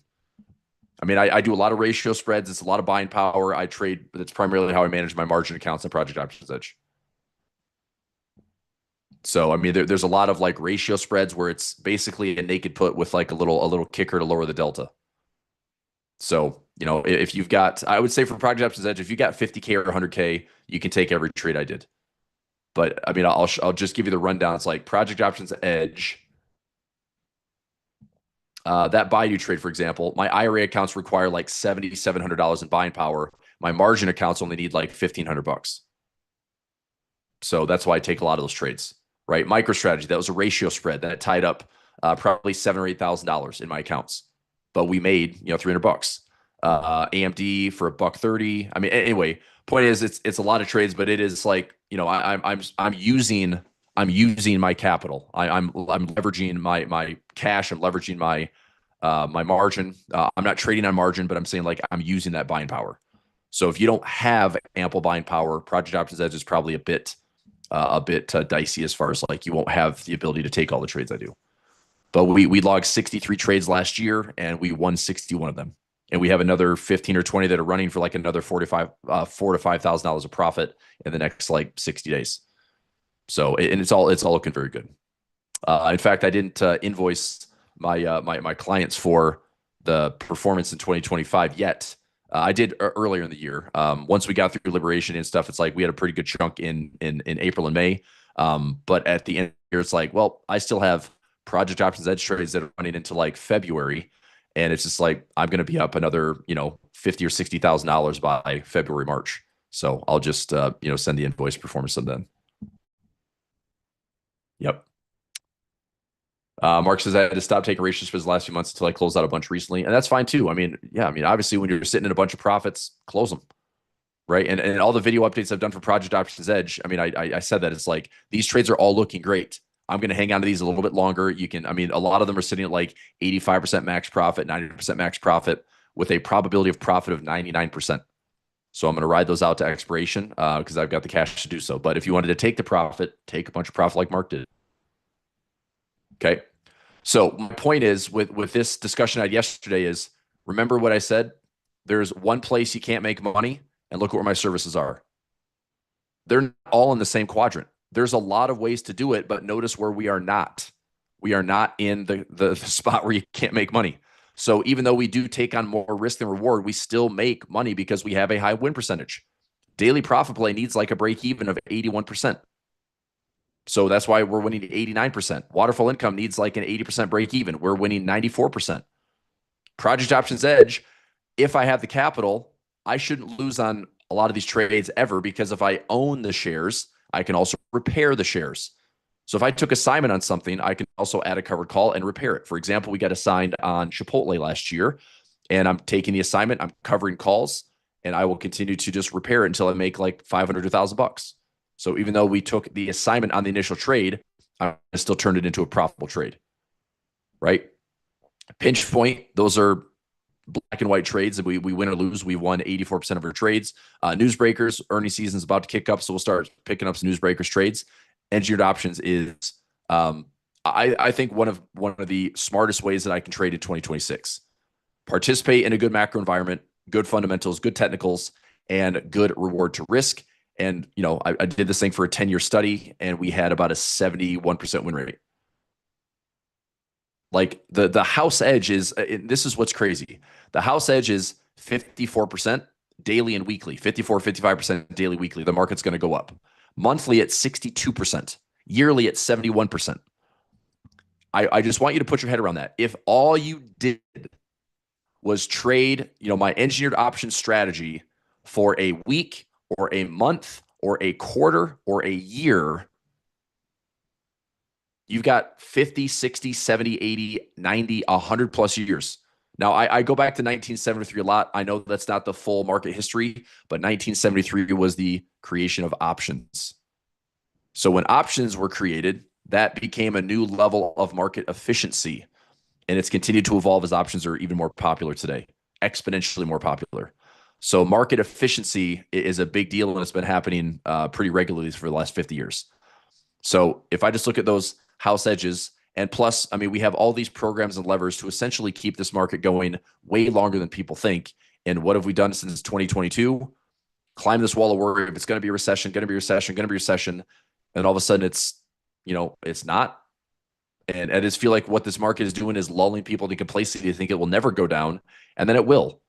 I mean, I do a lot of ratio spreads. It's a lot of buying power. I trade, but it's primarily how I manage my margin accounts on Project Options Edge. So I mean, there's a lot of like ratio spreads where it's basically a naked put with like a little kicker to lower the delta. So if you've got, I would say for Project Options Edge, if you got 50K or 100K, you can take every trade I did. But I mean, I'll just give you the rundown. It's like Project Options Edge. That Baidu trade, for example, my IRA accounts require like $7,700 in buying power. My margin accounts only need like $1,500. So that's why I take a lot of those trades, right? MicroStrategy, that was a ratio spread that tied up probably $7,000 or $8,000 in my accounts, but we made $300. AMD for $130. I mean, anyway, point is, it's a lot of trades, but it is like I'm using my capital. I'm leveraging my cash. I'm leveraging my margin. I'm not trading on margin, but I'm saying like I'm using that buying power. So if you don't have ample buying power, Project Options Edge is probably a bit dicey as far as like you won't have the ability to take all the trades I do. But we logged 63 trades last year and we won 61 of them. And we have another 15 or 20 that are running for like another $4,000 to $5,000 of profit in the next like 60 days. So and it's all looking very good. In fact, I didn't invoice my clients for the performance in 2025 yet. I did earlier in the year. Once we got through liberation and stuff, it's like we had a pretty good chunk in April and May. But at the end of the year, it's like, well, I still have Project Options Edge trades that are running into like February, and it's just like I'm going to be up another $50,000 or $60,000 by February, March. So I'll just send the invoice performance of them. Yep. Mark says I had to stop taking ratios for the last few months until I closed out a bunch recently, and that's fine too. I mean, yeah, I mean, obviously when you're sitting in a bunch of profits, close them, right? And all the video updates I've done for Project Options Edge, I mean, I said that it's like these trades are all looking great. I'm going to hang on to these a little bit longer. I mean, a lot of them are sitting at like 85% max profit, 90% max profit with a probability of profit of 99%. So I'm going to ride those out to expiration because I've got the cash to do so. But if you wanted to take the profit, take a bunch of profit like Mark did. Okay. So my point is with this discussion I had yesterday is remember what I said? There's one place you can't make money, and look where my services are. They're not all in the same quadrant. There's a lot of ways to do it, but notice where we are not. We are not in the spot where you can't make money. So even though we do take on more risk than reward, we still make money because we have a high win percentage. Daily profit play needs like a break even of 81%. So that's why we're winning 89%. Waterfall income needs like an 80% break even. We're winning 94%. Project Options Edge, if I have the capital, I shouldn't lose on a lot of these trades ever because if I own the shares, I can also repair the shares. So if I took assignment on something, I can also add a covered call and repair it. For example, we got assigned on Chipotle last year, and I'm taking the assignment, I'm covering calls, and I will continue to just repair it until I make like 500 to $1,000. So even though we took the assignment on the initial trade, I still turned it into a profitable trade, right? Pinch point, those are black and white trades. We win or lose. We won 84% of our trades. Newsbreakers, earning season is about to kick up, so we'll start picking up some newsbreakers trades. Engineered options is, I think one of the smartest ways that I can trade in 2026. Participate in a good macro environment, good fundamentals, good technicals, and good reward to risk. And I did this thing for a 10-year study, and we had about a 71% win rate. Like the house edge is, this is what's crazy. The house edge is 54% daily and weekly, 54, 55% daily, weekly. The market's going to go up. Monthly at 62%, yearly at 71%. I just want you to put your head around that. If all you did was trade, my engineered option strategy for a week or a month or a quarter or a year, you've got 50, 60, 70, 80, 90, 100 plus years Now, I go back to 1973 a lot. I know that's not the full market history, but 1973 was the creation of options. So when options were created, that became a new level of market efficiency. And it's continued to evolve as options are even more popular today, exponentially more popular. So market efficiency is a big deal, and it's been happening pretty regularly for the last 50 years. So if I just look at those house edges, and plus, I mean, we have all these programs and levers to essentially keep this market going way longer than people think. And what have we done since 2022? Climb this wall of worry. If it's going to be a recession, going to be a recession, going to be a recession, and all of a sudden it's not. And I just feel like what this market is doing is lulling people to complacency to think it will never go down, and then it will.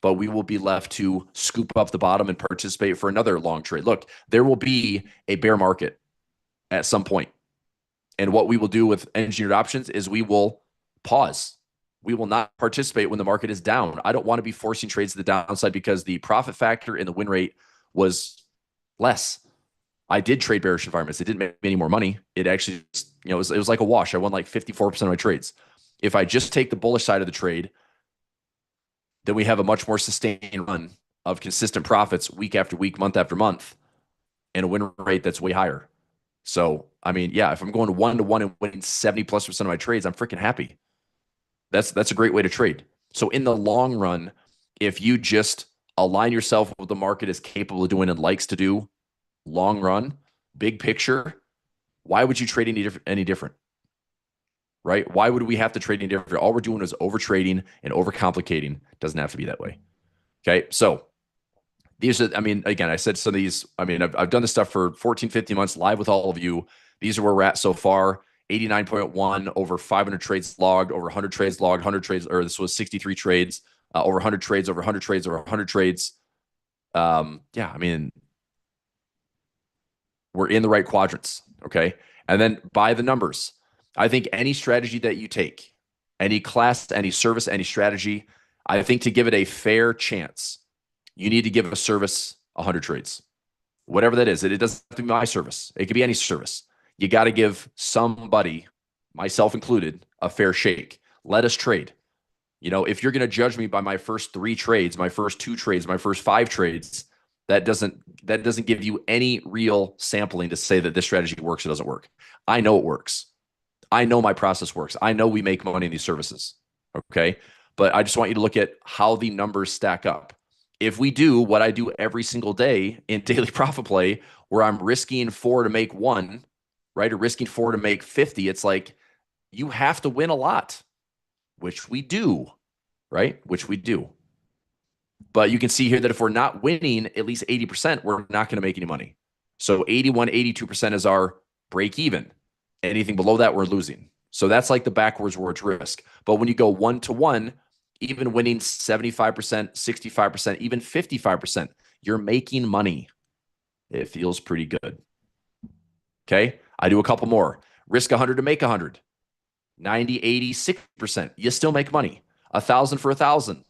But we will be left to scoop up the bottom and participate for another long trade. Look, there will be a bear market at some point. And what we will do with engineered options is we will pause. We will not participate when the market is down. I don't want to be forcing trades to the downside because the profit factor and the win rate was less. I did trade bearish environments. It didn't make me any more money. It actually, it was like a wash. I won like 54% of my trades. If I just take the bullish side of the trade, then we have a much more sustained run of consistent profits week after week, month after month, and a win rate that's way higher. So, I mean, yeah, if I'm going 1-to-1 and winning 70+% of my trades, I'm freaking happy. That's a great way to trade. So in the long run, if you just align yourself with what the market is capable of doing and likes to do, long run, big picture, why would you trade any different? Right? Why would we have to trade any different? All we're doing is over trading and overcomplicating. Doesn't have to be that way. Okay. So these are, I mean, again, I said some of these, I mean, I've done this stuff for 14, 15 months live with all of you. These are where we're at so far. 89.1, over 500 trades logged, over 100 trades logged, 100 trades, or this was 63 trades, over 100 trades, over 100 trades, over 100 trades. Yeah, I mean, we're in the right quadrants. Okay. And then by the numbers, I think any strategy that you take, any class, any service, any strategy, I think to give it a fair chance, you need to give a service 100 trades, whatever that is. It doesn't have to be my service. It could be any service. You got to give somebody, myself included, a fair shake. Let us trade. If you're going to judge me by my first 3 trades, my first 2 trades, my first 5 trades, that doesn't give you any real sampling to say that this strategy works or doesn't work. I know it works. I know my process works. I know we make money in these services. Okay. But I just want you to look at how the numbers stack up. If we do what I do every single day in daily profit play, where I'm risking 4 to make 1, right? Or risking 4 to make 50, it's like you have to win a lot, which we do, right? Which we do. But you can see here that if we're not winning at least 80%, we're not going to make any money. So 81, 82% is our break even. Anything below that, we're losing. So that's like the backwards words risk. But when you go 1-to-1, even winning 75%, 65%, even 55%, you're making money. It feels pretty good. Okay. I do a couple more. Risk 100 to make 100. 90, 80, 60%. You still make money. 1,000 for 1,000.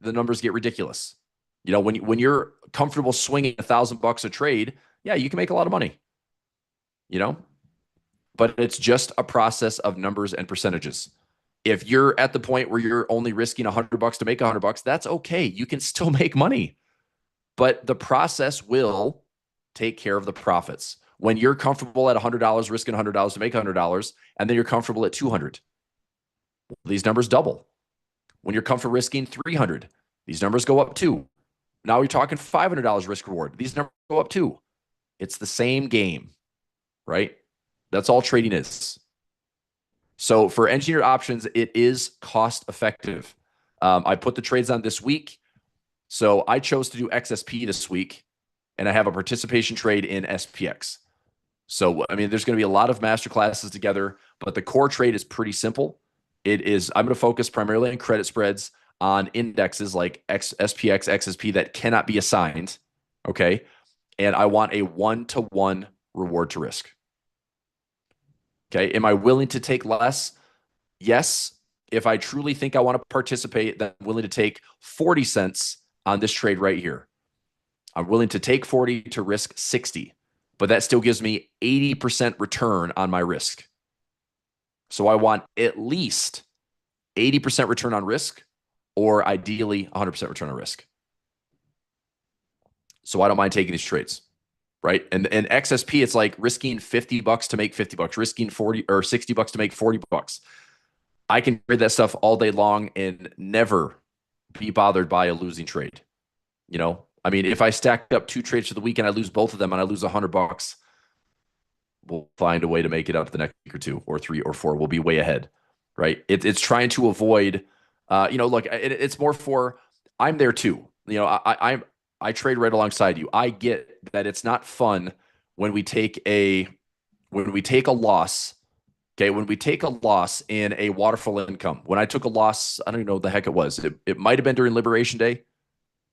The numbers get ridiculous. When you're comfortable swinging $1,000 a trade, yeah, you can make a lot of money. But it's just a process of numbers and percentages. If you're at the point where you're only risking $100 to make $100, that's okay. You can still make money, but the process will take care of the profits. When you're comfortable at $100, risking $100 to make $100, and then you're comfortable at 200, these numbers double. When you're comfortable risking 300, these numbers go up too. Now you're talking $500 risk reward. These numbers go up too. It's the same game, right? That's all trading is. So for engineered options, it is cost effective. I put the trades on this week. So I chose to do XSP this week, and I have a participation trade in SPX. So, I mean, there's going to be a lot of master classes together, but the core trade is pretty simple. I'm going to focus primarily on credit spreads on indexes like SPX, XSP that cannot be assigned. Okay. And I want a 1-to-1 reward to risk. Okay. Am I willing to take less? Yes. If I truly think I want to participate, then I'm willing to take 40 cents on this trade right here. I'm willing to take 40 to risk 60, but that still gives me 80% return on my risk. So I want at least 80% return on risk or ideally 100% return on risk. So I don't mind taking these trades, right? And XSP, it's like risking $50 to make $50, risking 40 or $60 to make $40. I can trade that stuff all day long and never be bothered by a losing trade. You know, I mean, if I stack up two trades for the weekend, I lose both of them and I lose $100, we'll find a way to make it up the next week or two or three or four. We'll be way ahead, right? It's trying to avoid, look, it's more for, I'm there too. I trade right alongside you. I get that it's not fun when we take a loss. Okay, when we take a loss in a waterfall income. When I took a loss, I don't even know what the heck it was. It might have been during Liberation Day.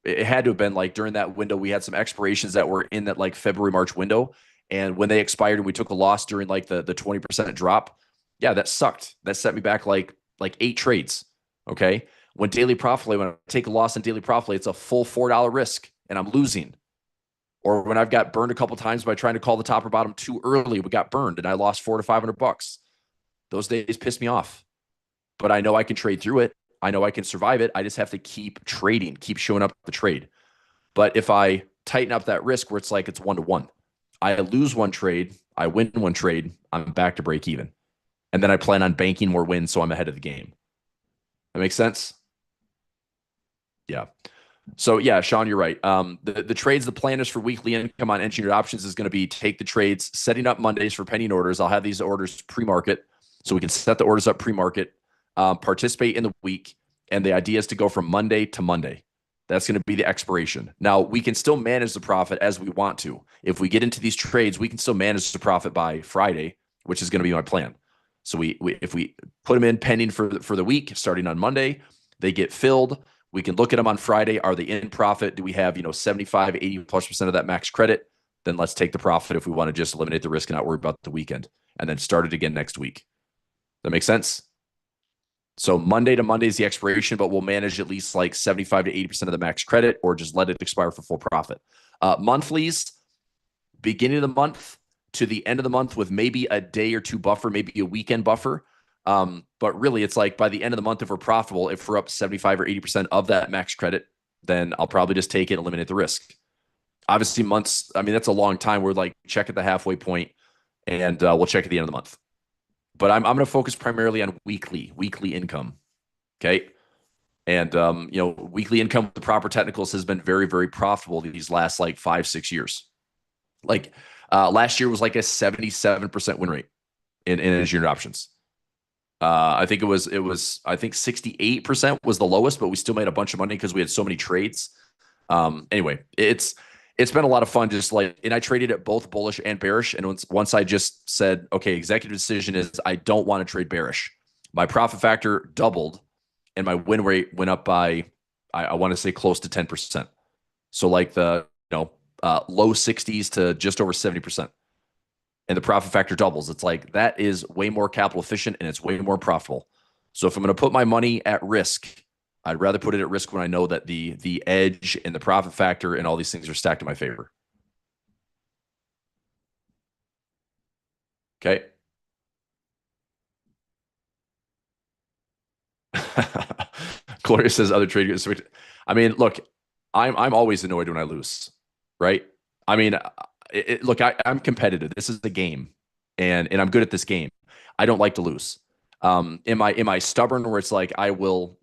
It had to have been like during that window. We had some expirations that were in that like February, March window. And when they expired and we took a loss during like the 20% drop, yeah, that sucked. That set me back like 8 trades. Okay. When daily profit, when I take a loss in daily profit, it's a full $4 risk and I'm losing. Or when I've got burned a couple times by trying to call the top or bottom too early, we got burned and I lost $400 to $500. Those days piss me off. But I know I can trade through it. I know I can survive it. I just have to keep trading, keep showing up the trade. But if I tighten up that risk where it's like it's 1-to-1, I lose one trade, I win one trade, I'm back to break even. And then I plan on banking more wins so I'm ahead of the game. That makes sense? Yeah. So yeah, Sean, you're right. The trades, the plan is for weekly income on engineered options is going to be take the trades, setting up Mondays for pending orders. I'll have these orders pre-market so we can set the orders up pre-market, participate in the week. And the idea is to go from Monday to Monday. That's going to be the expiration. Now we can still manage the profit as we want to. If we get into these trades, we can still manage the profit by Friday, which is going to be my plan. So if we put them in pending for the week, starting on Monday, they get filled. We can look at them on Friday. Are they in profit? Do we have, 75, 80+% of that max credit? Then let's take the profit if we want to just eliminate the risk and not worry about the weekend and then start it again next week. That makes sense? So Monday to Monday is the expiration, but we'll manage at least like 75 to 80% of the max credit or just let it expire for full profit. Monthlies, beginning of the month to the end of the month with maybe a day or two buffer, maybe a weekend buffer. But really, it's like by the end of the month, if we're profitable, if we're up 75 or 80% of that max credit, then I'll probably just take it and eliminate the risk. Obviously, months, I mean, that's a long time. We're like, check at the halfway point and we'll check at the end of the month. But I'm going to focus primarily on weekly income. Okay. And, weekly income with the proper technicals has been very, very profitable these last like 5-6 years. Like last year was like a 77% win rate in engineered options. I think it was, I think 68% was the lowest, but we still made a bunch of money because we had so many trades. Anyway, it's been a lot of fun. Just like, and I traded it both bullish and bearish. And once I just said, okay, executive decision is I don't want to trade bearish. My profit factor doubled and my win rate went up by, I want to say close to 10%. So like the, low 60s to just over 70%. And the profit factor doubles. It's like that is way more capital efficient and it's way more profitable. So if I'm going to put my money at risk, I'd rather put it at risk when I know that the edge and the profit factor and all these things are stacked in my favor. Okay. Gloria says other traders. I mean, look, I'm always annoyed when I lose, right? I mean, look, I'm competitive. This is the game, and I'm good at this game. I don't like to lose. Am I stubborn where it's like I will,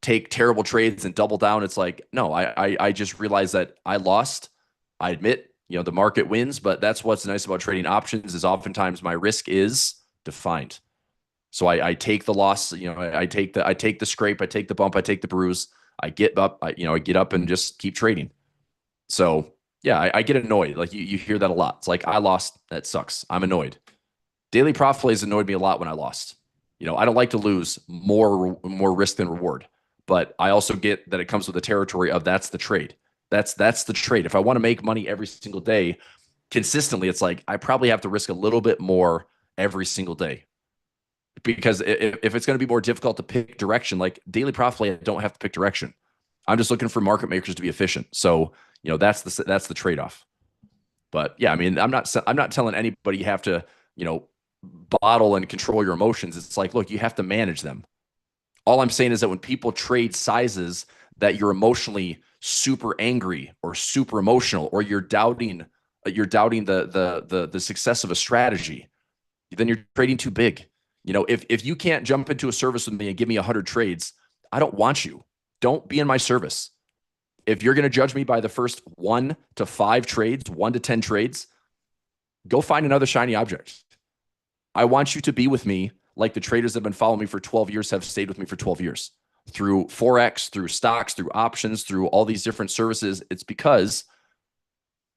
take terrible trades and double down? It's like, no, I just realized that I lost. I admit, the market wins, but that's what's nice about trading options is oftentimes my risk is defined. So I take the loss, I take the scrape, I take the bump, I take the bruise, I get up, I get up and just keep trading. So yeah, I get annoyed. Like you hear that a lot. It's like I lost, that sucks. I'm annoyed. Daily profit plays annoyed me a lot when I lost. I don't like to lose, more risk than reward. But I also get that it comes with the territory of that's the trade. That's the trade. If I want to make money every single day consistently, it's like I probably have to risk a little bit more every single day. Because if it's going to be more difficult to pick direction, like daily profit play, I don't have to pick direction. I'm just looking for market makers to be efficient. So, that's the trade-off. But yeah, I mean, I'm not telling anybody you have to, bottle and control your emotions. It's like, look, you have to manage them. All I'm saying is that when people trade sizes that you're emotionally super angry or super emotional, or you're doubting the success of a strategy, then you're trading too big. If you can't jump into a service with me and give me 100 trades, I don't want you. Don't be in my service. If you're going to judge me by the first 1 to 5 trades, 1 to 10 trades, go find another shiny object. I want you to be with me like the traders that have been following me for 12 years have stayed with me for 12 years through Forex, through stocks, through options, through all these different services. It's because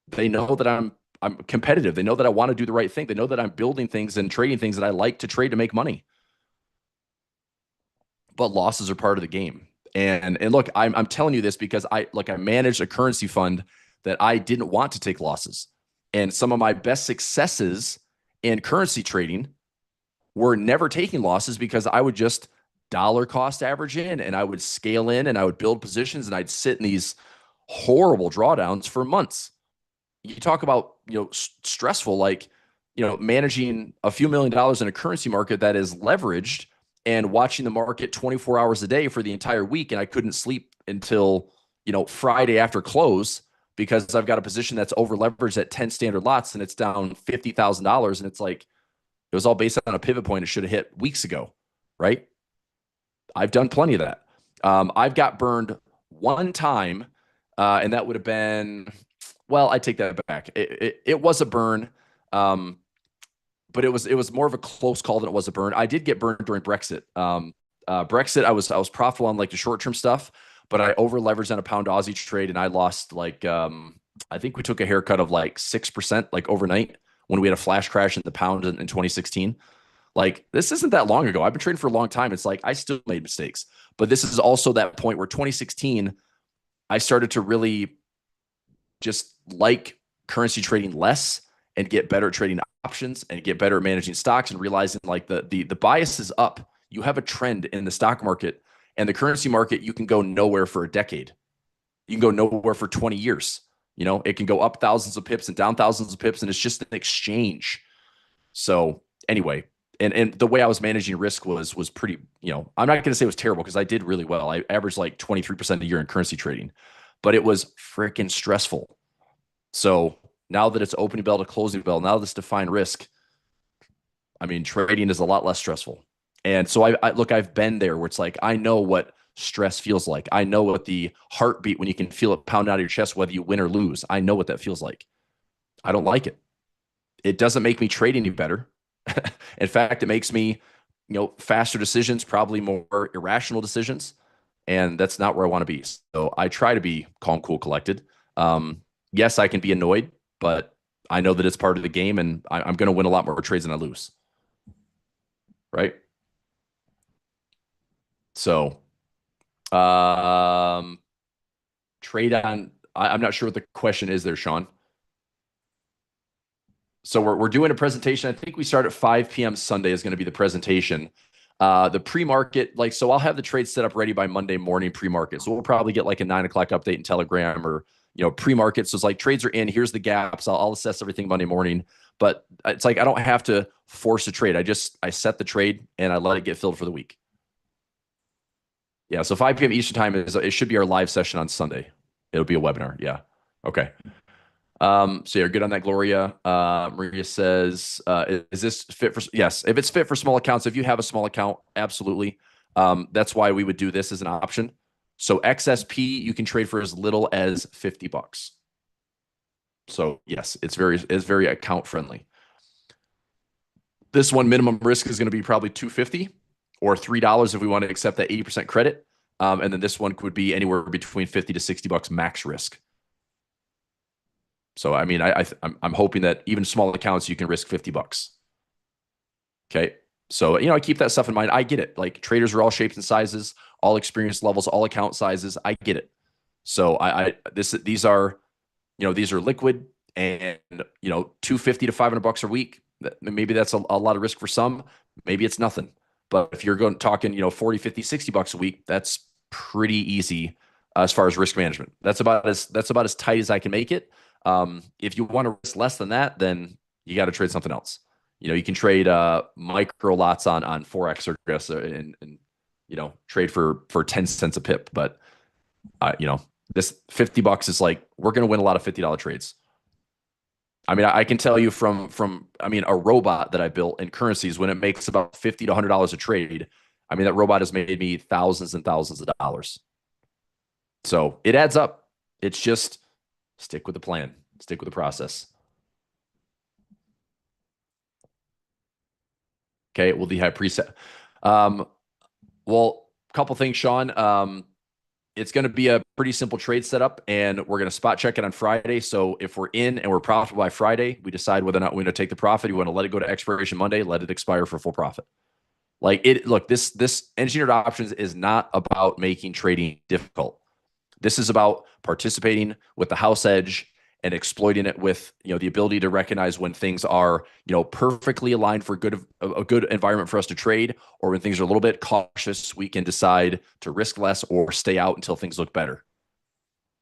they know that I'm competitive. They know that I want to do the right thing. They know that I'm building things and trading things that I like to trade to make money. But losses are part of the game. And look, I'm telling you this because I managed a currency fund that I didn't want to take losses. And some of my best successes in currency trading were never taking losses because I would just dollar cost average in, and I would scale in, and I would build positions, and I'd sit in these horrible drawdowns for months. You talk about, stressful, like, managing a few $1 million in a currency market that is leveraged and watching the market 24 hours a day for the entire week. And I couldn't sleep until, Friday after close because I've got a position that's over leveraged at 10 standard lots and it's down $50,000. And it's like, it was all based on a pivot point it should have hit weeks ago, right? I've done plenty of that. I've got burned one time, and that would have been, well, I take that back. It was a burn, but it was more of a close call than it was a burn. I did get burned during Brexit. Brexit, I was profitable on like the short term stuff, but I over leveraged on a pound Aussie trade, and I lost like I think we took a haircut of like 6% like overnight when we had a flash crash in the pound in 2016. Like, this isn't that long ago. I've been trading for a long time. It's like I still made mistakes, but this is also that point where 2016 I started to really just like currency trading less and get better at trading options and get better at managing stocks, and realizing like the bias is up. You have a trend in the stock market, and the currency market, you can go nowhere for a decade. You can go nowhere for 20 years. It can go up thousands of pips and down thousands of pips, and it's just an exchange. So anyway, and the way I was managing risk was pretty, I'm not going to say it was terrible because I did really well. I averaged like 23% a year in currency trading, but it was freaking stressful. So now that it's opening bell to closing bell, now this defined risk, I mean, trading is a lot less stressful. And so I've been there where it's like, I know what stress feels like. I know what the heartbeat, when you can feel it pound out of your chest, whether you win or lose. I know what that feels like. I don't like it. It doesn't make me trade any better. In fact, it makes me, faster decisions, probably more irrational decisions. And that's not where I want to be. So I try to be calm, cool, collected. Yes, I can be annoyed, but I know that it's part of the game, and I'm going to win a lot more trades than I lose. Right. So, um, trade on, I'm not sure what the question is there, Sean. So we're doing a presentation. I think we start at 5 p.m. Sunday is going to be the presentation. The pre-market, so I'll have the trade set up ready by Monday morning pre-market. So we'll probably get like a 9 o'clock update in Telegram, or, pre-market. So it's like, trades are in, here's the gaps. I'll assess everything Monday morning, but it's like, I don't have to force a trade. I set the trade and I let it get filled for the week. Yeah. So 5 p.m. Eastern time it should be our live session on Sunday. It'll be a webinar. Yeah. Okay. So you're good on that, Gloria. Maria says, is this fit for, yes, if it's fit for small accounts, if you have a small account, absolutely. That's why we would do this as an option. So XSP, you can trade for as little as $50. So yes, it's very account friendly. This one, minimum risk is going to be probably $2.50 or $3 if we want to accept that 80% credit. And then this one could be anywhere between $50 to $60 max risk. So, I mean, I'm hoping that even small accounts, you can risk $50. Okay. So, I keep that stuff in mind. I get it. Like, traders are all shapes and sizes, all experience levels, all account sizes. I get it. So these are liquid, and, $250 to $500 a week. Maybe that's a lot of risk for some. Maybe it's nothing. But if you're talking, $40, $50, $60 a week, that's pretty easy as far as risk management. That's about as tight as I can make it. If you want to risk less than that, then you got to trade something else. You can trade micro lots on Forex or and trade for 10 cents a pip. But this $50 is like, we're going to win a lot of $50 trades. I mean, I can tell you from a robot that I built in currencies, when it makes about $50 to $100 a trade, I mean, that robot has made me thousands and thousands of dollars. So it adds up. It's just stick with the plan, stick with the process. Okay. Well, the high preset. Um, well, a couple things, Sean. It's going to be a pretty simple trade setup, and we're going to spot check it on Friday. So if we're in and we're profitable by Friday, we decide whether or not we're going to take the profit. We want to let it go to expiration Monday, let it expire for full profit. Like it, look, this engineered options is not about making trading difficult. This is about participating with the house edge and exploiting it with the ability to recognize when things are perfectly aligned for a good environment for us to trade, or when things are a little bit cautious, we can decide to risk less or stay out until things look better.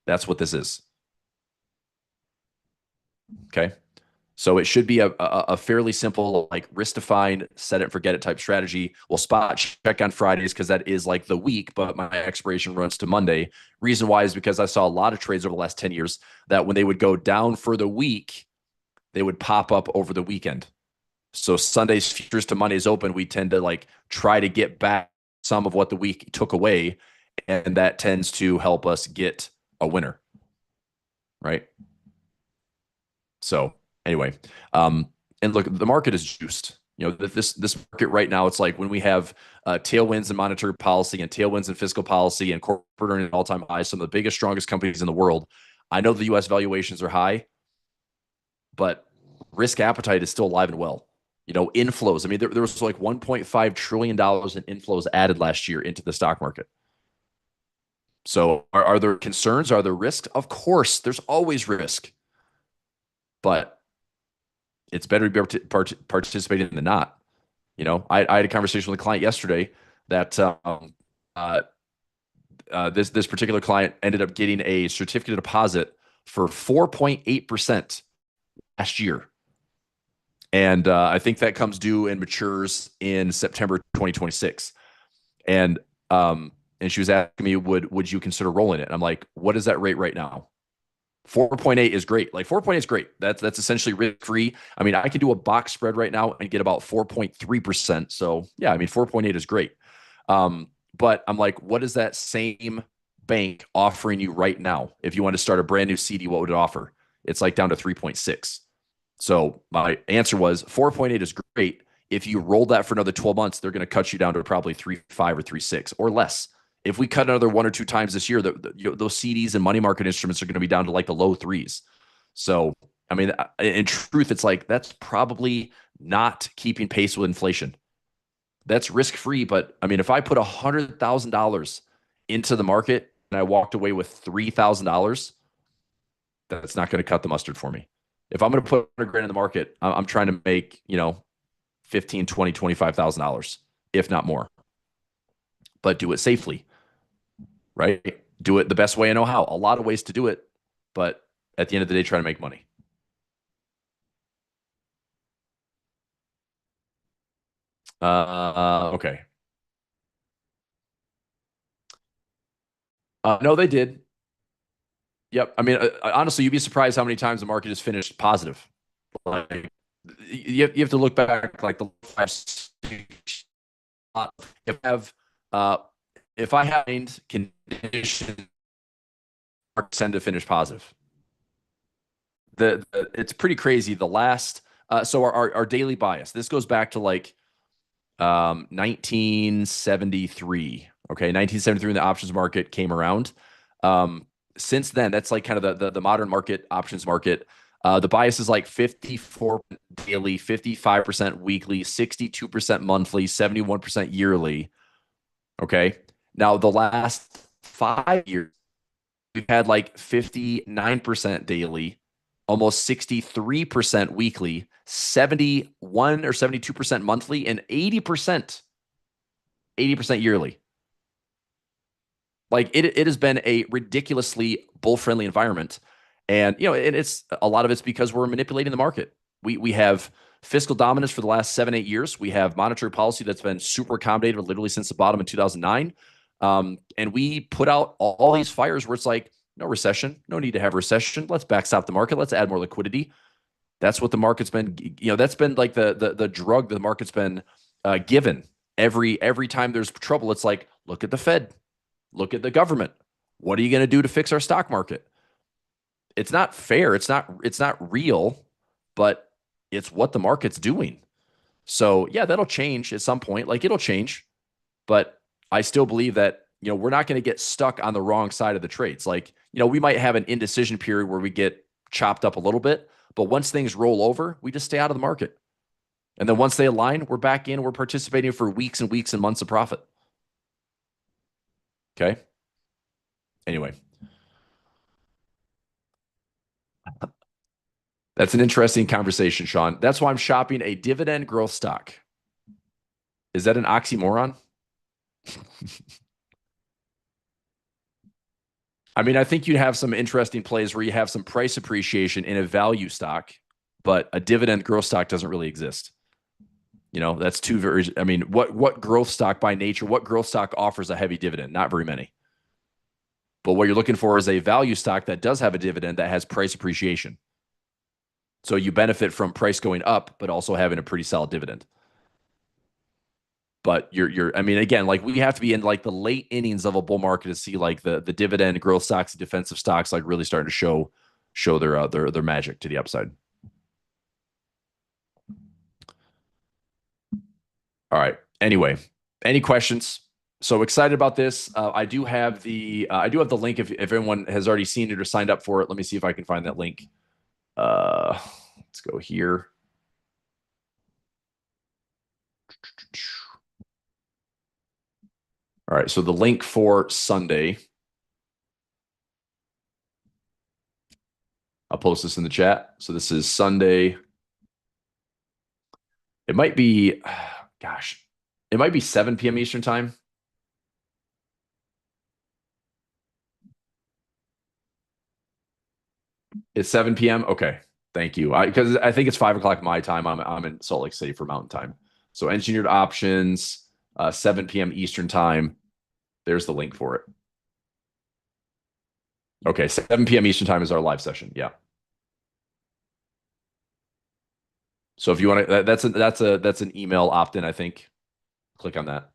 That's what this is. Okay. So it should be a fairly simple, like, risk defined, set it, forget it type strategy. We'll spot check on Fridays because that is like the week, but my expiration runs to Monday. Reason why is because I saw a lot of trades over the last 10 years that when they would go down for the week, they would pop up over the weekend. So Sunday's futures to Monday's open, we tend to like try to get back some of what the week took away. And that tends to help us get a winner. Right. So anyway, and look, the market is juiced. This market right now, it's like when we have tailwinds in monetary policy and tailwinds in fiscal policy and corporate earning all-time highs, some of the biggest, strongest companies in the world. I know the U.S. valuations are high, but risk appetite is still alive and well. Inflows. I mean, there was like $1.5 trillion in inflows added last year into the stock market. So are there concerns? Are there risks? Of course, there's always risk. But it's better to be participating than not. I had a conversation with a client yesterday that this particular client ended up getting a certificate of deposit for 4.8% last year. And I think that comes due and matures in September 2026. And she was asking me, would you consider rolling it? And I'm like, what is that rate right now? 4.8 is great. Like 4.8 is great. That's essentially risk free. I mean, I can do a box spread right now and get about 4.3%. So yeah, I mean, 4.8 is great. But I'm like, what is that same bank offering you right now? If you want to start a brand new CD, what would it offer? It's like down to 3.6. So my answer was 4.8 is great. If you roll that for another 12 months, they're going to cut you down to probably 3.5 or 3.6 or less. If we cut another 1 or 2 times this year, those CDs and money market instruments are going to be down to like the low threes. So, I mean, in truth, it's like that's probably not keeping pace with inflation. That's risk free. But I mean, if I put $100,000 into the market and I walked away with $3,000, that's not going to cut the mustard for me. If I'm going to put $100,000 in the market, I'm trying to make, $15,000, $20,000, $25,000, if not more. But do it safely. Right? Do it the best way I know how. A lot of ways to do it, but at the end of the day, try to make money. Okay. No, they did. Yep. I mean, honestly, you'd be surprised how many times the market has finished positive. Like, you have to look back like the last if I have uh, if I have conditions tend to finish positive. It's pretty crazy. The last so our daily bias. This goes back to like 1973. Okay, 1973 when the options market came around. Since then, that's like kind of the modern market, options market. The bias is like 54 daily, 55% weekly, 62% monthly, 71% yearly. Okay. Now the last 5 years, we've had like 59% daily, almost 63% weekly, 71 or 72% monthly, and 80% yearly. Like it has been a ridiculously bull friendly environment. And it's a lot of it's because we're manipulating the market. We have fiscal dominance for the last 7, 8 years. We have monetary policy that's been super accommodative literally since the bottom in 2009. And we put out all these fires where it's like, no recession, no need to have recession. Let's backstop the market. Let's add more liquidity. That's what the market's been, that's been like the drug that the market's been given every time there's trouble. It's like, look at the Fed, look at the government. What are you going to do to fix our stock market? It's not fair. It's not real, but it's what the market's doing. So yeah, that'll change at some point. Like it'll change, but I still believe that we're not going to get stuck on the wrong side of the trades. Like we might have an indecision period where we get chopped up a little bit, but once things roll over, we just stay out of the market. And then once they align, we're back in. We're participating for weeks and weeks and months of profit. Okay. Anyway, that's an interesting conversation, Sean. That's why I'm shopping a dividend growth stock. Is that an oxymoron? I mean, I think you'd have some interesting plays where you have some price appreciation in a value stock, but a dividend growth stock doesn't really exist. That's two very, I mean, what growth stock by nature, what growth stock offers a heavy dividend? Not very many. But what you're looking for is a value stock that does have a dividend that has price appreciation. So you benefit from price going up, but also having a pretty solid dividend. But I mean, again, like we have to be in like the late innings of a bull market to see like the dividend growth stocks, defensive stocks, like really starting to show their magic to the upside. All right. Anyway, any questions? So excited about this. I do have the link if everyone has already seen it or signed up for it. Let me see if I can find that link. Let's go here. All right. So the link for Sunday, I'll post this in the chat. So this is Sunday. It might be, gosh, it might be 7 p.m. Eastern time. It's 7 p.m. Okay. Thank you. Because I think it's 5 o'clock my time. I'm in Salt Lake City for Mountain Time. So engineered options, 7 p.m. Eastern time. There's the link for it. Okay, 7 p.m. Eastern time is our live session. Yeah. So if you want to, that's an email opt-in, I think. Click on that.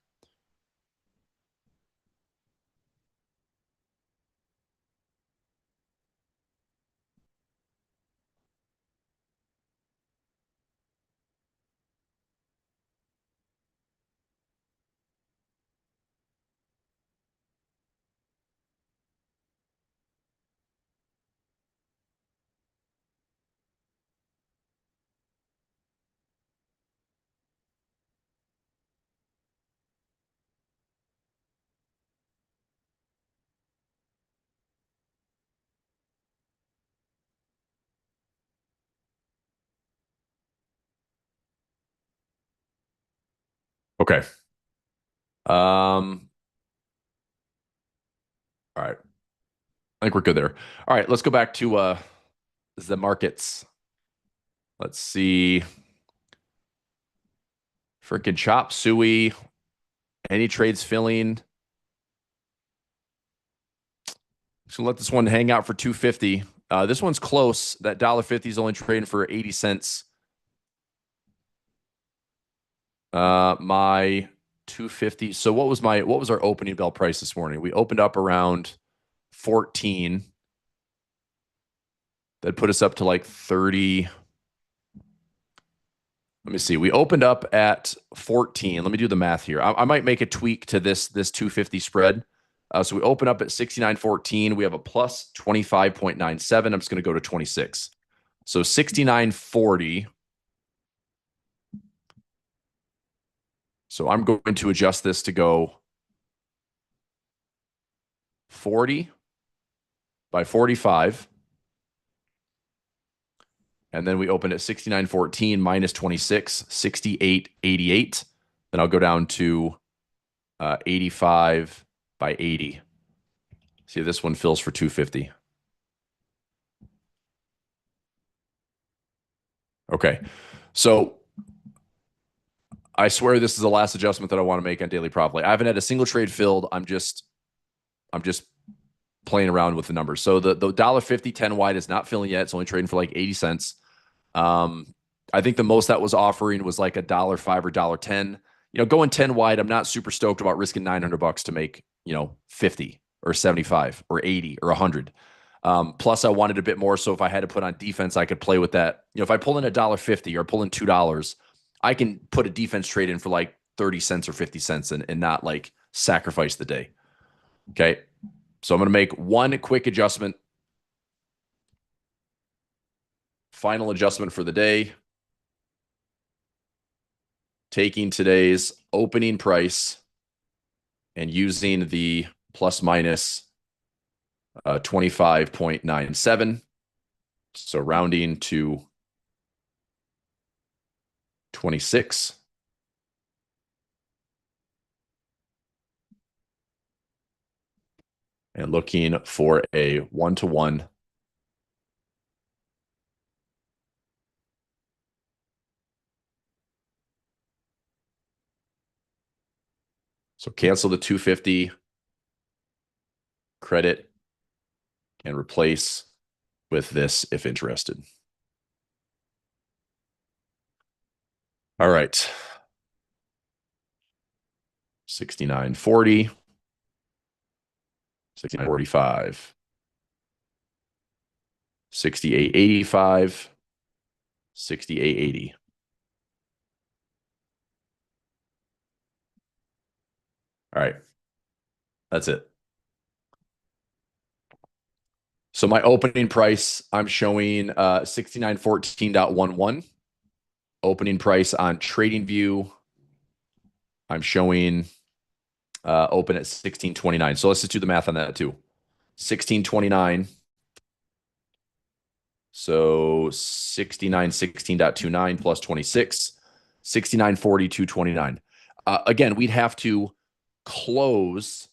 Okay. All right. I think we're good there. All right, let's go back to the markets. Let's see. Freaking chop suey. Any trades filling? Just gonna let this one hang out for 250. This one's close. That $1.50 is only trading for 80 cents. My 250. So what was our opening bell price this morning? We opened up around 14. That put us up to like 30. Let me see. We opened up at 14. Let me do the math here. I might make a tweak to this 250 spread. So we open up at 69.14. We have a plus 25.97. I'm just going to go to 26. So 69.40. So I'm going to adjust this to go 40 by 45. And then we open at 69.14 minus 26, 68.88. Then I'll go down to 85 by 80. See, this one fills for 250. Okay. So I swear this is the last adjustment that I want to make on daily prop play. I haven't had a single trade filled. I'm just playing around with the numbers. So the $1.50 10 wide is not filling yet. It's only trading for like 80 cents. Um, I think the most that was offering was like $1.05 or $1.10. Going 10 wide, I'm not super stoked about risking $900 to make, 50 or 75 or 80 or 100. Plus I wanted a bit more. So if I had to put on defense, I could play with that. If I pull in $1.50 or pull in $2, I can put a defense trade in for like 30 cents or 50 cents and not like sacrifice the day. Okay. So I'm going to make one quick adjustment. Final adjustment for the day. Taking today's opening price and using the plus minus 25.97. So rounding to 26. And looking for a 1-to-1. So cancel the 250 credit and replace with this if interested. All right. 69.40, 69.45, 68.85, 68.80. All right. That's it. So my opening price, I'm showing 6914.11. Opening price on TradingView, I'm showing open at 1629. So let's just do the math on that too. 1629. So 6916.29 plus 26, 6942.29. Again, we'd have to close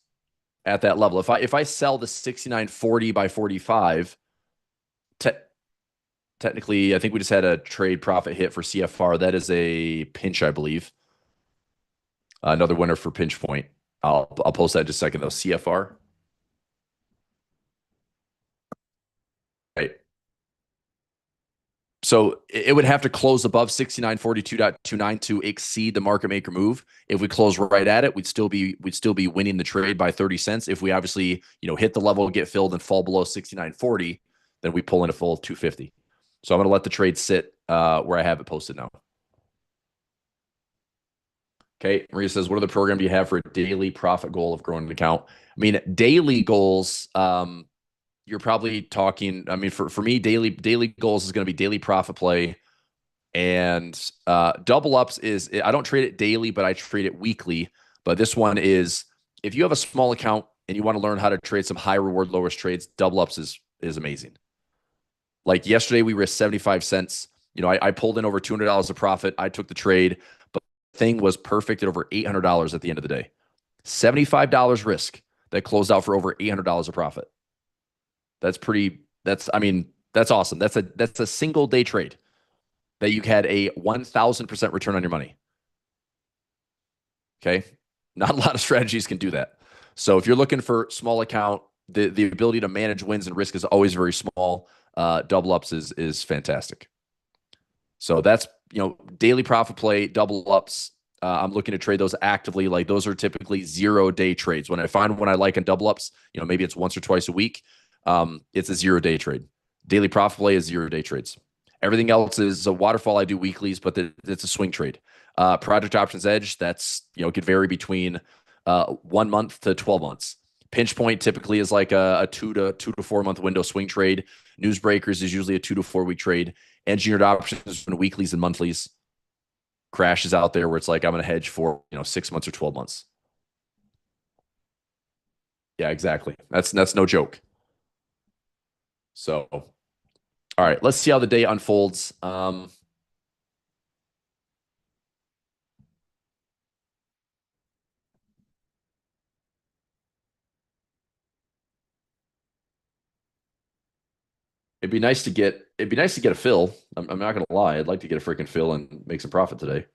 at that level. If I sell the 6940 by 45, technically, I think we just had a trade profit hit for CFR. That is a pinch, I believe. Another winner for pinch point. I'll post that in just a second though. CFR. Right. So it would have to close above 6942.29 to exceed the market maker move. If we close right at it, we'd still be winning the trade by 30 cents. If we obviously, hit the level, get filled and fall below 69.40, then we pull in a full 250. So I'm going to let the trade sit where I have it posted now. Okay. Maria says, what other program do you have for a daily profit goal of growing an account? I mean, daily goals, you're probably talking, I mean, for me, daily goals is going to be daily profit play. And double ups is, I don't trade it daily, but I trade it weekly. But this one is, if you have a small account and you want to learn how to trade some high reward, low risk trades, double ups is amazing. Like yesterday, we risked 75 cents. I pulled in over $200 of profit. I took the trade, but the thing was perfect at over $800 at the end of the day. $75 risk that closed out for over $800 of profit. That's awesome. That's a single day trade that you had a 1,000% return on your money. Okay. Not a lot of strategies can do that. So if you're looking for small account, the ability to manage wins and risk is always very small. Double ups is fantastic. So that's, daily profit play, double ups. I'm looking to trade those actively. Like those are typically 0-day trades. When I find one I like in double ups, maybe it's once or twice a week. It's a 0-day trade. Daily profit play is 0-day trades. Everything else is a waterfall. I do weeklies, but it's a swing trade. Project options edge, that's, could vary between 1 month to 12 months. Pinch point typically is like a 2 to 4 month window swing trade. Newsbreakers is usually a 2 to 4 week trade. Engineered options from weeklies and monthlies. Crashes out there where it's like I'm going to hedge for 6 months or 12 months. Yeah, exactly. That's no joke. So, all right, let's see how the day unfolds. It'd be nice to get a fill. I'm not gonna lie. I'd like to get a freaking fill and make some profit today.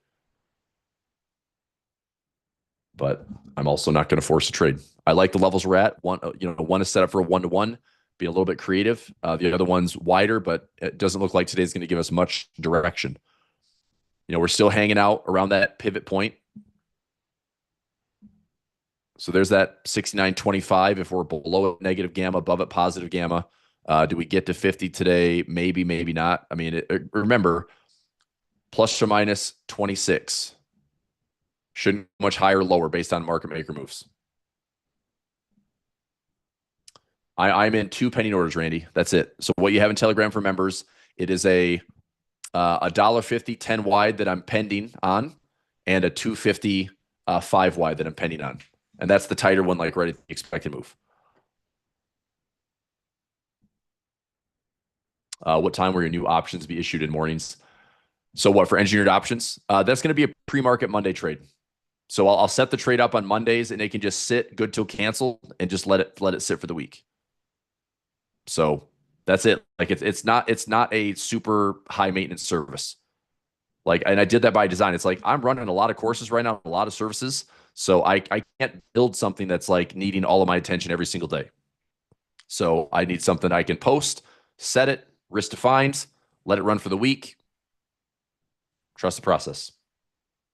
but I'm also not going to force a trade. I like the levels we're at. One is set up for a 1-to-1, be a little bit creative. The other one's wider, but it doesn't look like today's going to give us much direction. We're still hanging out around that pivot point. So there's that 69.25. If we're below it, negative gamma, above it, positive gamma. Do we get to 50 today? Maybe, maybe not. I mean, remember, plus or minus 26. Shouldn't much higher or lower based on market maker moves. I'm in 2 pending orders, Randy. That's it. So what you have in Telegram for members, it is a $1.50 10 wide that I'm pending on, and a 250 5 wide that I'm pending on. And that's the tighter one, like right at the expected move. What time will your new options be issued in mornings? So what, for engineered options? That's going to be a pre-market Monday trade. So I'll set the trade up on Mondays, and it can just sit good till cancel and just let it sit for the week. So that's it. Like it's not a super high maintenance service. Like, and I did that by design. It's like I'm running a lot of courses right now, a lot of services. So I can't build something that's like needing all of my attention every single day. So I need something I can post, set it, risk defined, let it run for the week. Trust the process.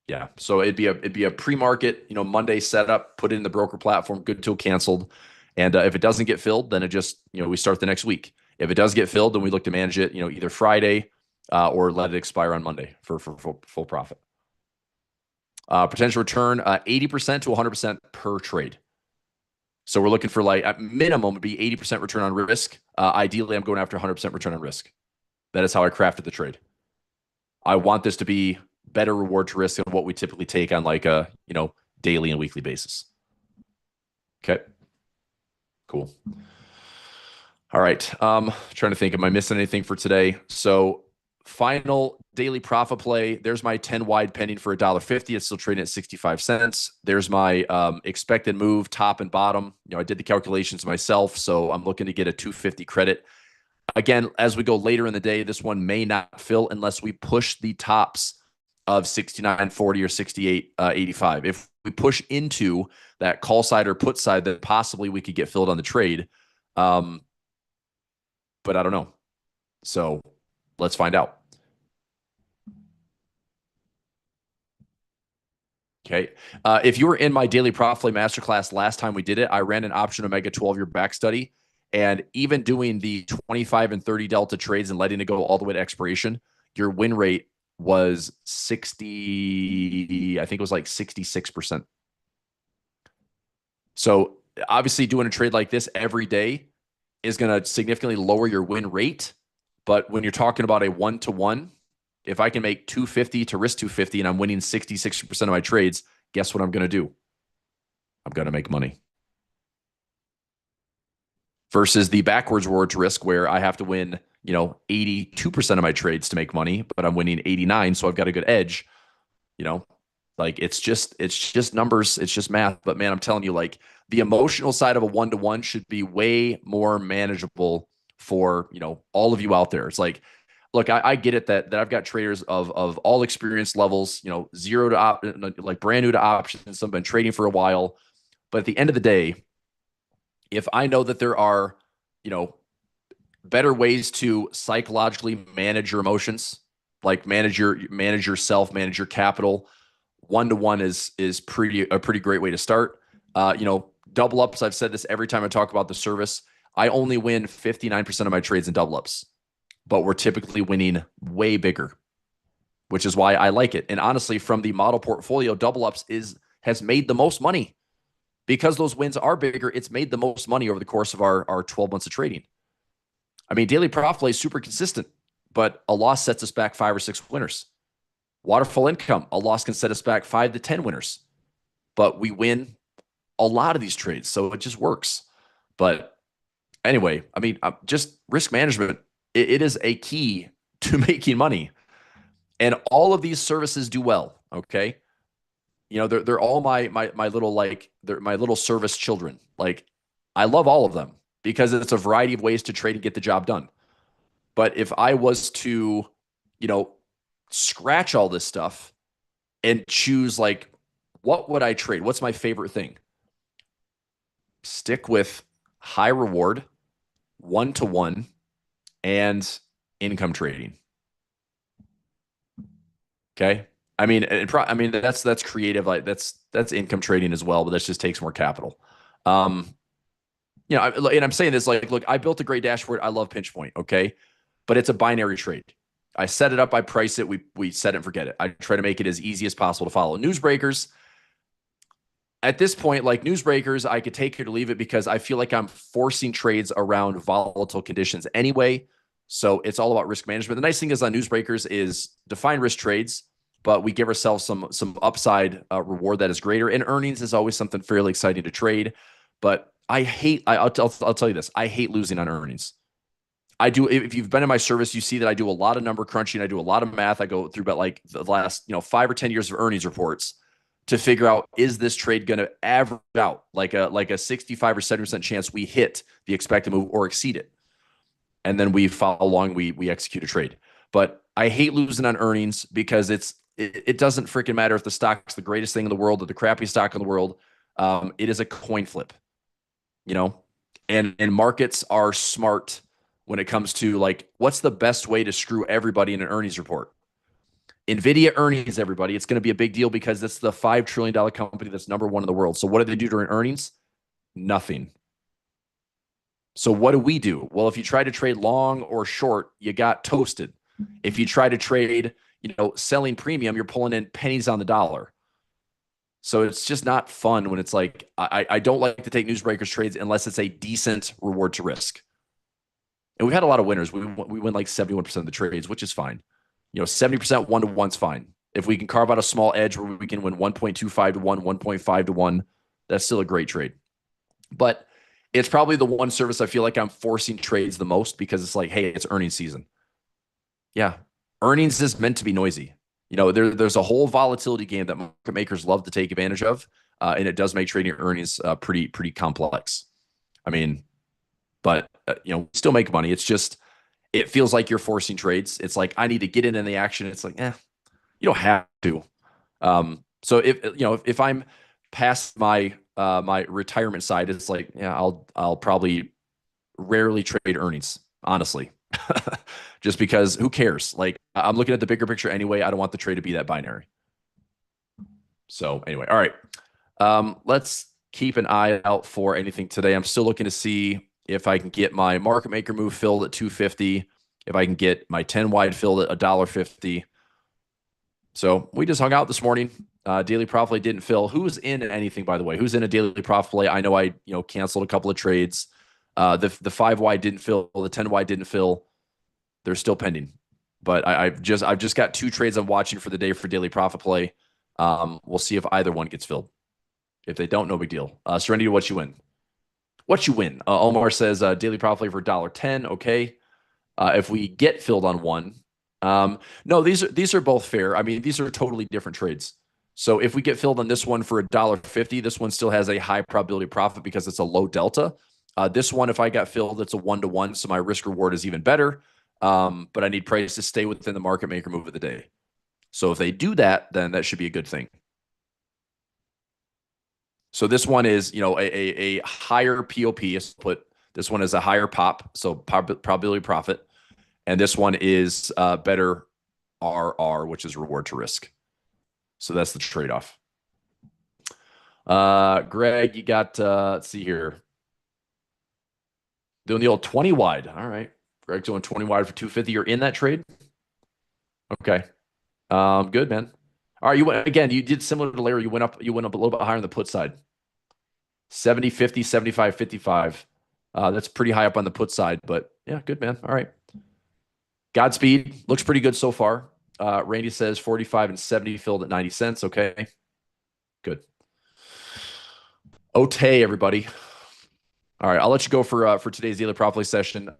Yeah. So it'd be a pre-market, Monday setup, put it in the broker platform, good till canceled. And if it doesn't get filled, then it just, we start the next week. If it does get filled, then we look to manage it, either Friday or let it expire on Monday for full profit. Potential return 80% to 100% per trade. So we're looking for like at minimum would be 80% return on risk. Ideally, I'm going after 100% return on risk. That is how I crafted the trade. I want this to be better reward to risk than what we typically take on like a daily and weekly basis. Okay, cool. All right. Trying to think, am I missing anything for today? So final daily profit play. There's my 10 wide pending for $1.50. It's still trading at 65 cents. There's my expected move, top and bottom. I did the calculations myself, so I'm looking to get a 250 credit. Again, as we go later in the day, this one may not fill unless we push the tops of 69.40 or 68.85. If we push into that call side or put side, then possibly we could get filled on the trade. But I don't know. So let's find out. Okay. If you were in my daily profit play masterclass last time we did it, I ran an option omega 12-year back study. And even doing the 25 and 30 delta trades and letting it go all the way to expiration, your win rate was 60, I think it was like 66%. So obviously doing a trade like this every day is going to significantly lower your win rate. But when you're talking about a 1-to-1, if I can make 250 to risk 250 and I'm winning 60% of my trades, guess what I'm going to do? I'm going to make money. Versus the backwards rewards risk where I have to win, 82% of my trades to make money, but I'm winning 89. So I've got a good edge, like it's just numbers. It's just math. But man, I'm telling you, like the emotional side of a 1-to-1 should be way more manageable for, all of you out there. It's like, look, I get it that I've got traders of all experience levels, zero to like brand new to options. Some have been trading for a while, but at the end of the day, if I know that there are, better ways to psychologically manage your emotions, like manage yourself, manage your capital, 1-to-1 is a pretty great way to start. Double ups. I've said this every time I talk about the service. I only win 59% of my trades in double ups, but we're typically winning way bigger, which is why I like it. And honestly, from the model portfolio, double ups has made the most money. Because those wins are bigger, it's made the most money over the course of our 12 months of trading. I mean, daily profit play is super consistent, but a loss sets us back 5 or 6 winners. Waterfall income, a loss can set us back 5 to 10 winners, but we win a lot of these trades, so it just works. But anyway, I mean, just risk management, it is a key to making money. And all of these services do well, okay? They're all my little they're my little service children. Like I love all of them because it's a variety of ways to trade and get the job done. But if I was to, scratch all this stuff and choose like What would I trade? What's my favorite thing? Stick with high reward, 1-to-1, and income trading. Okay. I mean that's creative. Like that's income trading as well, but that just takes more capital. Um, and I'm saying this like, look, I built a great dashboard. I love pinch point. Okay, but it's a binary trade. I set it up, I price it, we set it and forget it. I try to make it as easy as possible to follow. Newsbreakers, at this point, like newsbreakers, I could take it or leave it because I feel like I'm forcing trades around volatile conditions anyway. So it's all about risk management. The nice thing is on newsbreakers is define risk trades, but we give ourselves some upside reward that is greater. And earnings is always something fairly exciting to trade. But I'll tell you this, I hate losing on earnings. I do. If you've been in my service, you see that I do a lot of number crunching. I do a lot of math. I go through about like the last 5 or 10 years of earnings reports to figure out, is this trade going to average out like a 65 or 70% chance we hit the expected move or exceed it, and then we follow along. We execute a trade. But I hate losing on earnings because it doesn't freaking matter if the stock's the greatest thing in the world or the crappy stock in the world. It is a coin flip, you know, and markets are smart when it comes to like what's the best way to screw everybody in an earnings report. Nvidia earnings, everybody, it's going to be a big deal because it's the $5 trillion company that's number one in the world. So what do they do during earnings? Nothing. So what do we do? Well, if you try to trade long or short, you got toasted. If you try to trade, selling premium, you're pulling in pennies on the dollar. So it's just not fun when it's like, I don't like to take newsbreakers trades unless it's a decent reward to risk. And we've had a lot of winners. We win like 71% of the trades, which is fine. 70% 1-to-1's fine. If we can carve out a small edge where we can win 1.25 to 1, 1.5 to 1, that's still a great trade. But it's probably the one service I feel like I'm forcing trades the most because it's like, hey, it's earnings season. Yeah. Earnings is meant to be noisy. There's a whole volatility game that market makers love to take advantage of. And it does make trading earnings pretty complex. I mean, but still make money. It's just, it feels like you're forcing trades. It's like, I need to get in the action. It's like, you don't have to. So if I'm past my my retirement side, it's like, yeah, I'll probably rarely trade earnings, honestly. Just because who cares? Like, I'm looking at the bigger picture anyway. I don't want the trade to be that binary. So anyway, all right. Let's keep an eye out for anything today. I'm still looking to see if I can get my market maker move filled at 250, if I can get my 10 wide filled at $1.50. So we just hung out this morning. Daily profit play didn't fill. Who's in anything, by the way? Who's in a daily profit play? I know I canceled a couple of trades. The 5 wide didn't fill. The 10 wide didn't fill. They're still pending. But I've just got 2 trades I'm watching for the day for daily profit play. We'll see if either one gets filled. If they don't, no big deal. Serenity, what you win? What you win? Omar says daily profit play for $1.10. Okay. If we get filled on one, no, these are both fair. I mean, these are totally different trades. So if we get filled on this one for $1.50, this one still has a high probability of profit because it's a low delta. This one, if I got filled, it's a 1-to-1, so my risk reward is even better. But I need price to stay within the market maker move of the day. So if they do that, then that should be a good thing. So this one is, a higher POP. Put this one is a higher pop, so probability profit, and this one is better RR, which is reward to risk. So that's the trade-off. Greg, you got let's see here, doing the old 20 wide. All right, Greg's doing 20 wide for 250. You're in that trade. Okay, good, man. All right, you went again. You did similar to Larry. You went up a little bit higher on the put side. 70, 50, 75, 55. That's pretty high up on the put side, but yeah, good, man. All right. Godspeed. Looks pretty good so far. Randy says 45 and 70 filled at 90 cents. Okay. Good. Otay, everybody. All right. I'll let you go for today's daily profit session.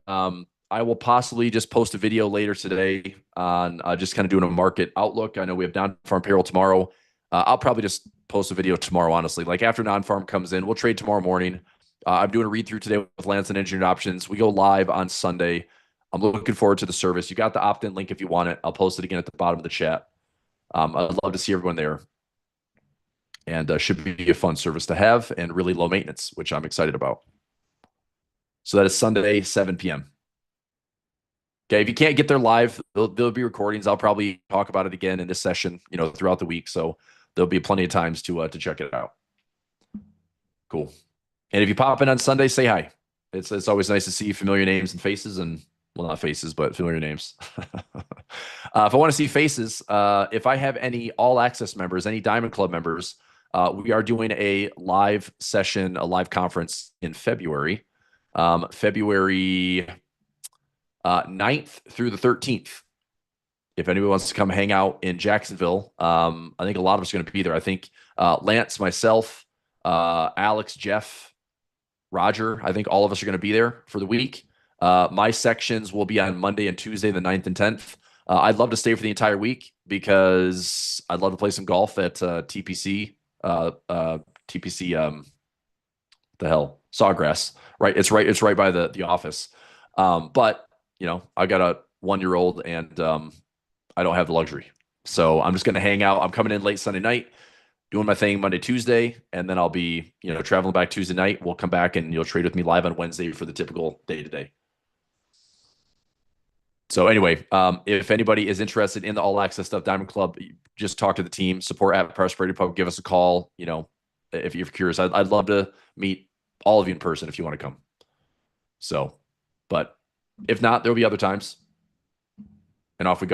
I will possibly just post a video later today on just kind of doing a market outlook. I know we have non-farm payroll tomorrow. I'll probably just post a video tomorrow, honestly. Like after non-farm comes in, we'll trade tomorrow morning. I'm doing a read-through today with Lance and Engineered Options. We go live on Sunday. I'm looking forward to the service. You got the opt-in link if you want it. I'll post it again at the bottom of the chat. I'd love to see everyone there. and should be a fun service to have and really low maintenance, which I'm excited about. So that is Sunday, 7 p.m. Okay, if you can't get there live, there'll be recordings. I'll probably talk about it again in this session, throughout the week. So there'll be plenty of times to check it out. Cool. And if you pop in on Sunday, say hi. It's always nice to see familiar names and faces, and well, not faces, but familiar names. If I want to see faces, if I have any All Access members, any Diamond Club members, we are doing a live session, a live conference in February, February 9th through the 13th. If anyone wants to come hang out in Jacksonville, I think a lot of us are going to be there. I think Lance, myself, Alex, Jeff, Roger, I think all of us are going to be there for the week. My sections will be on Monday and Tuesday, the 9th and 10th. I'd love to stay for the entire week because I'd love to play some golf at TPC. TPC, the hell, Sawgrass, right? It's right by the office. But I got a 1-year-old and I don't have the luxury. So I'm just going to hang out. I'm coming in late Sunday night, doing my thing Monday, Tuesday, and then I'll be, traveling back Tuesday night. We'll come back and you'll trade with me live on Wednesday for the typical day-to-day. So anyway, if anybody is interested in the All Access stuff, Diamond Club, just talk to the team, support at Prosperity Pub, give us a call. If you're curious, I'd love to meet all of you in person if you want to come. So, but if not, there'll be other times. And off we go.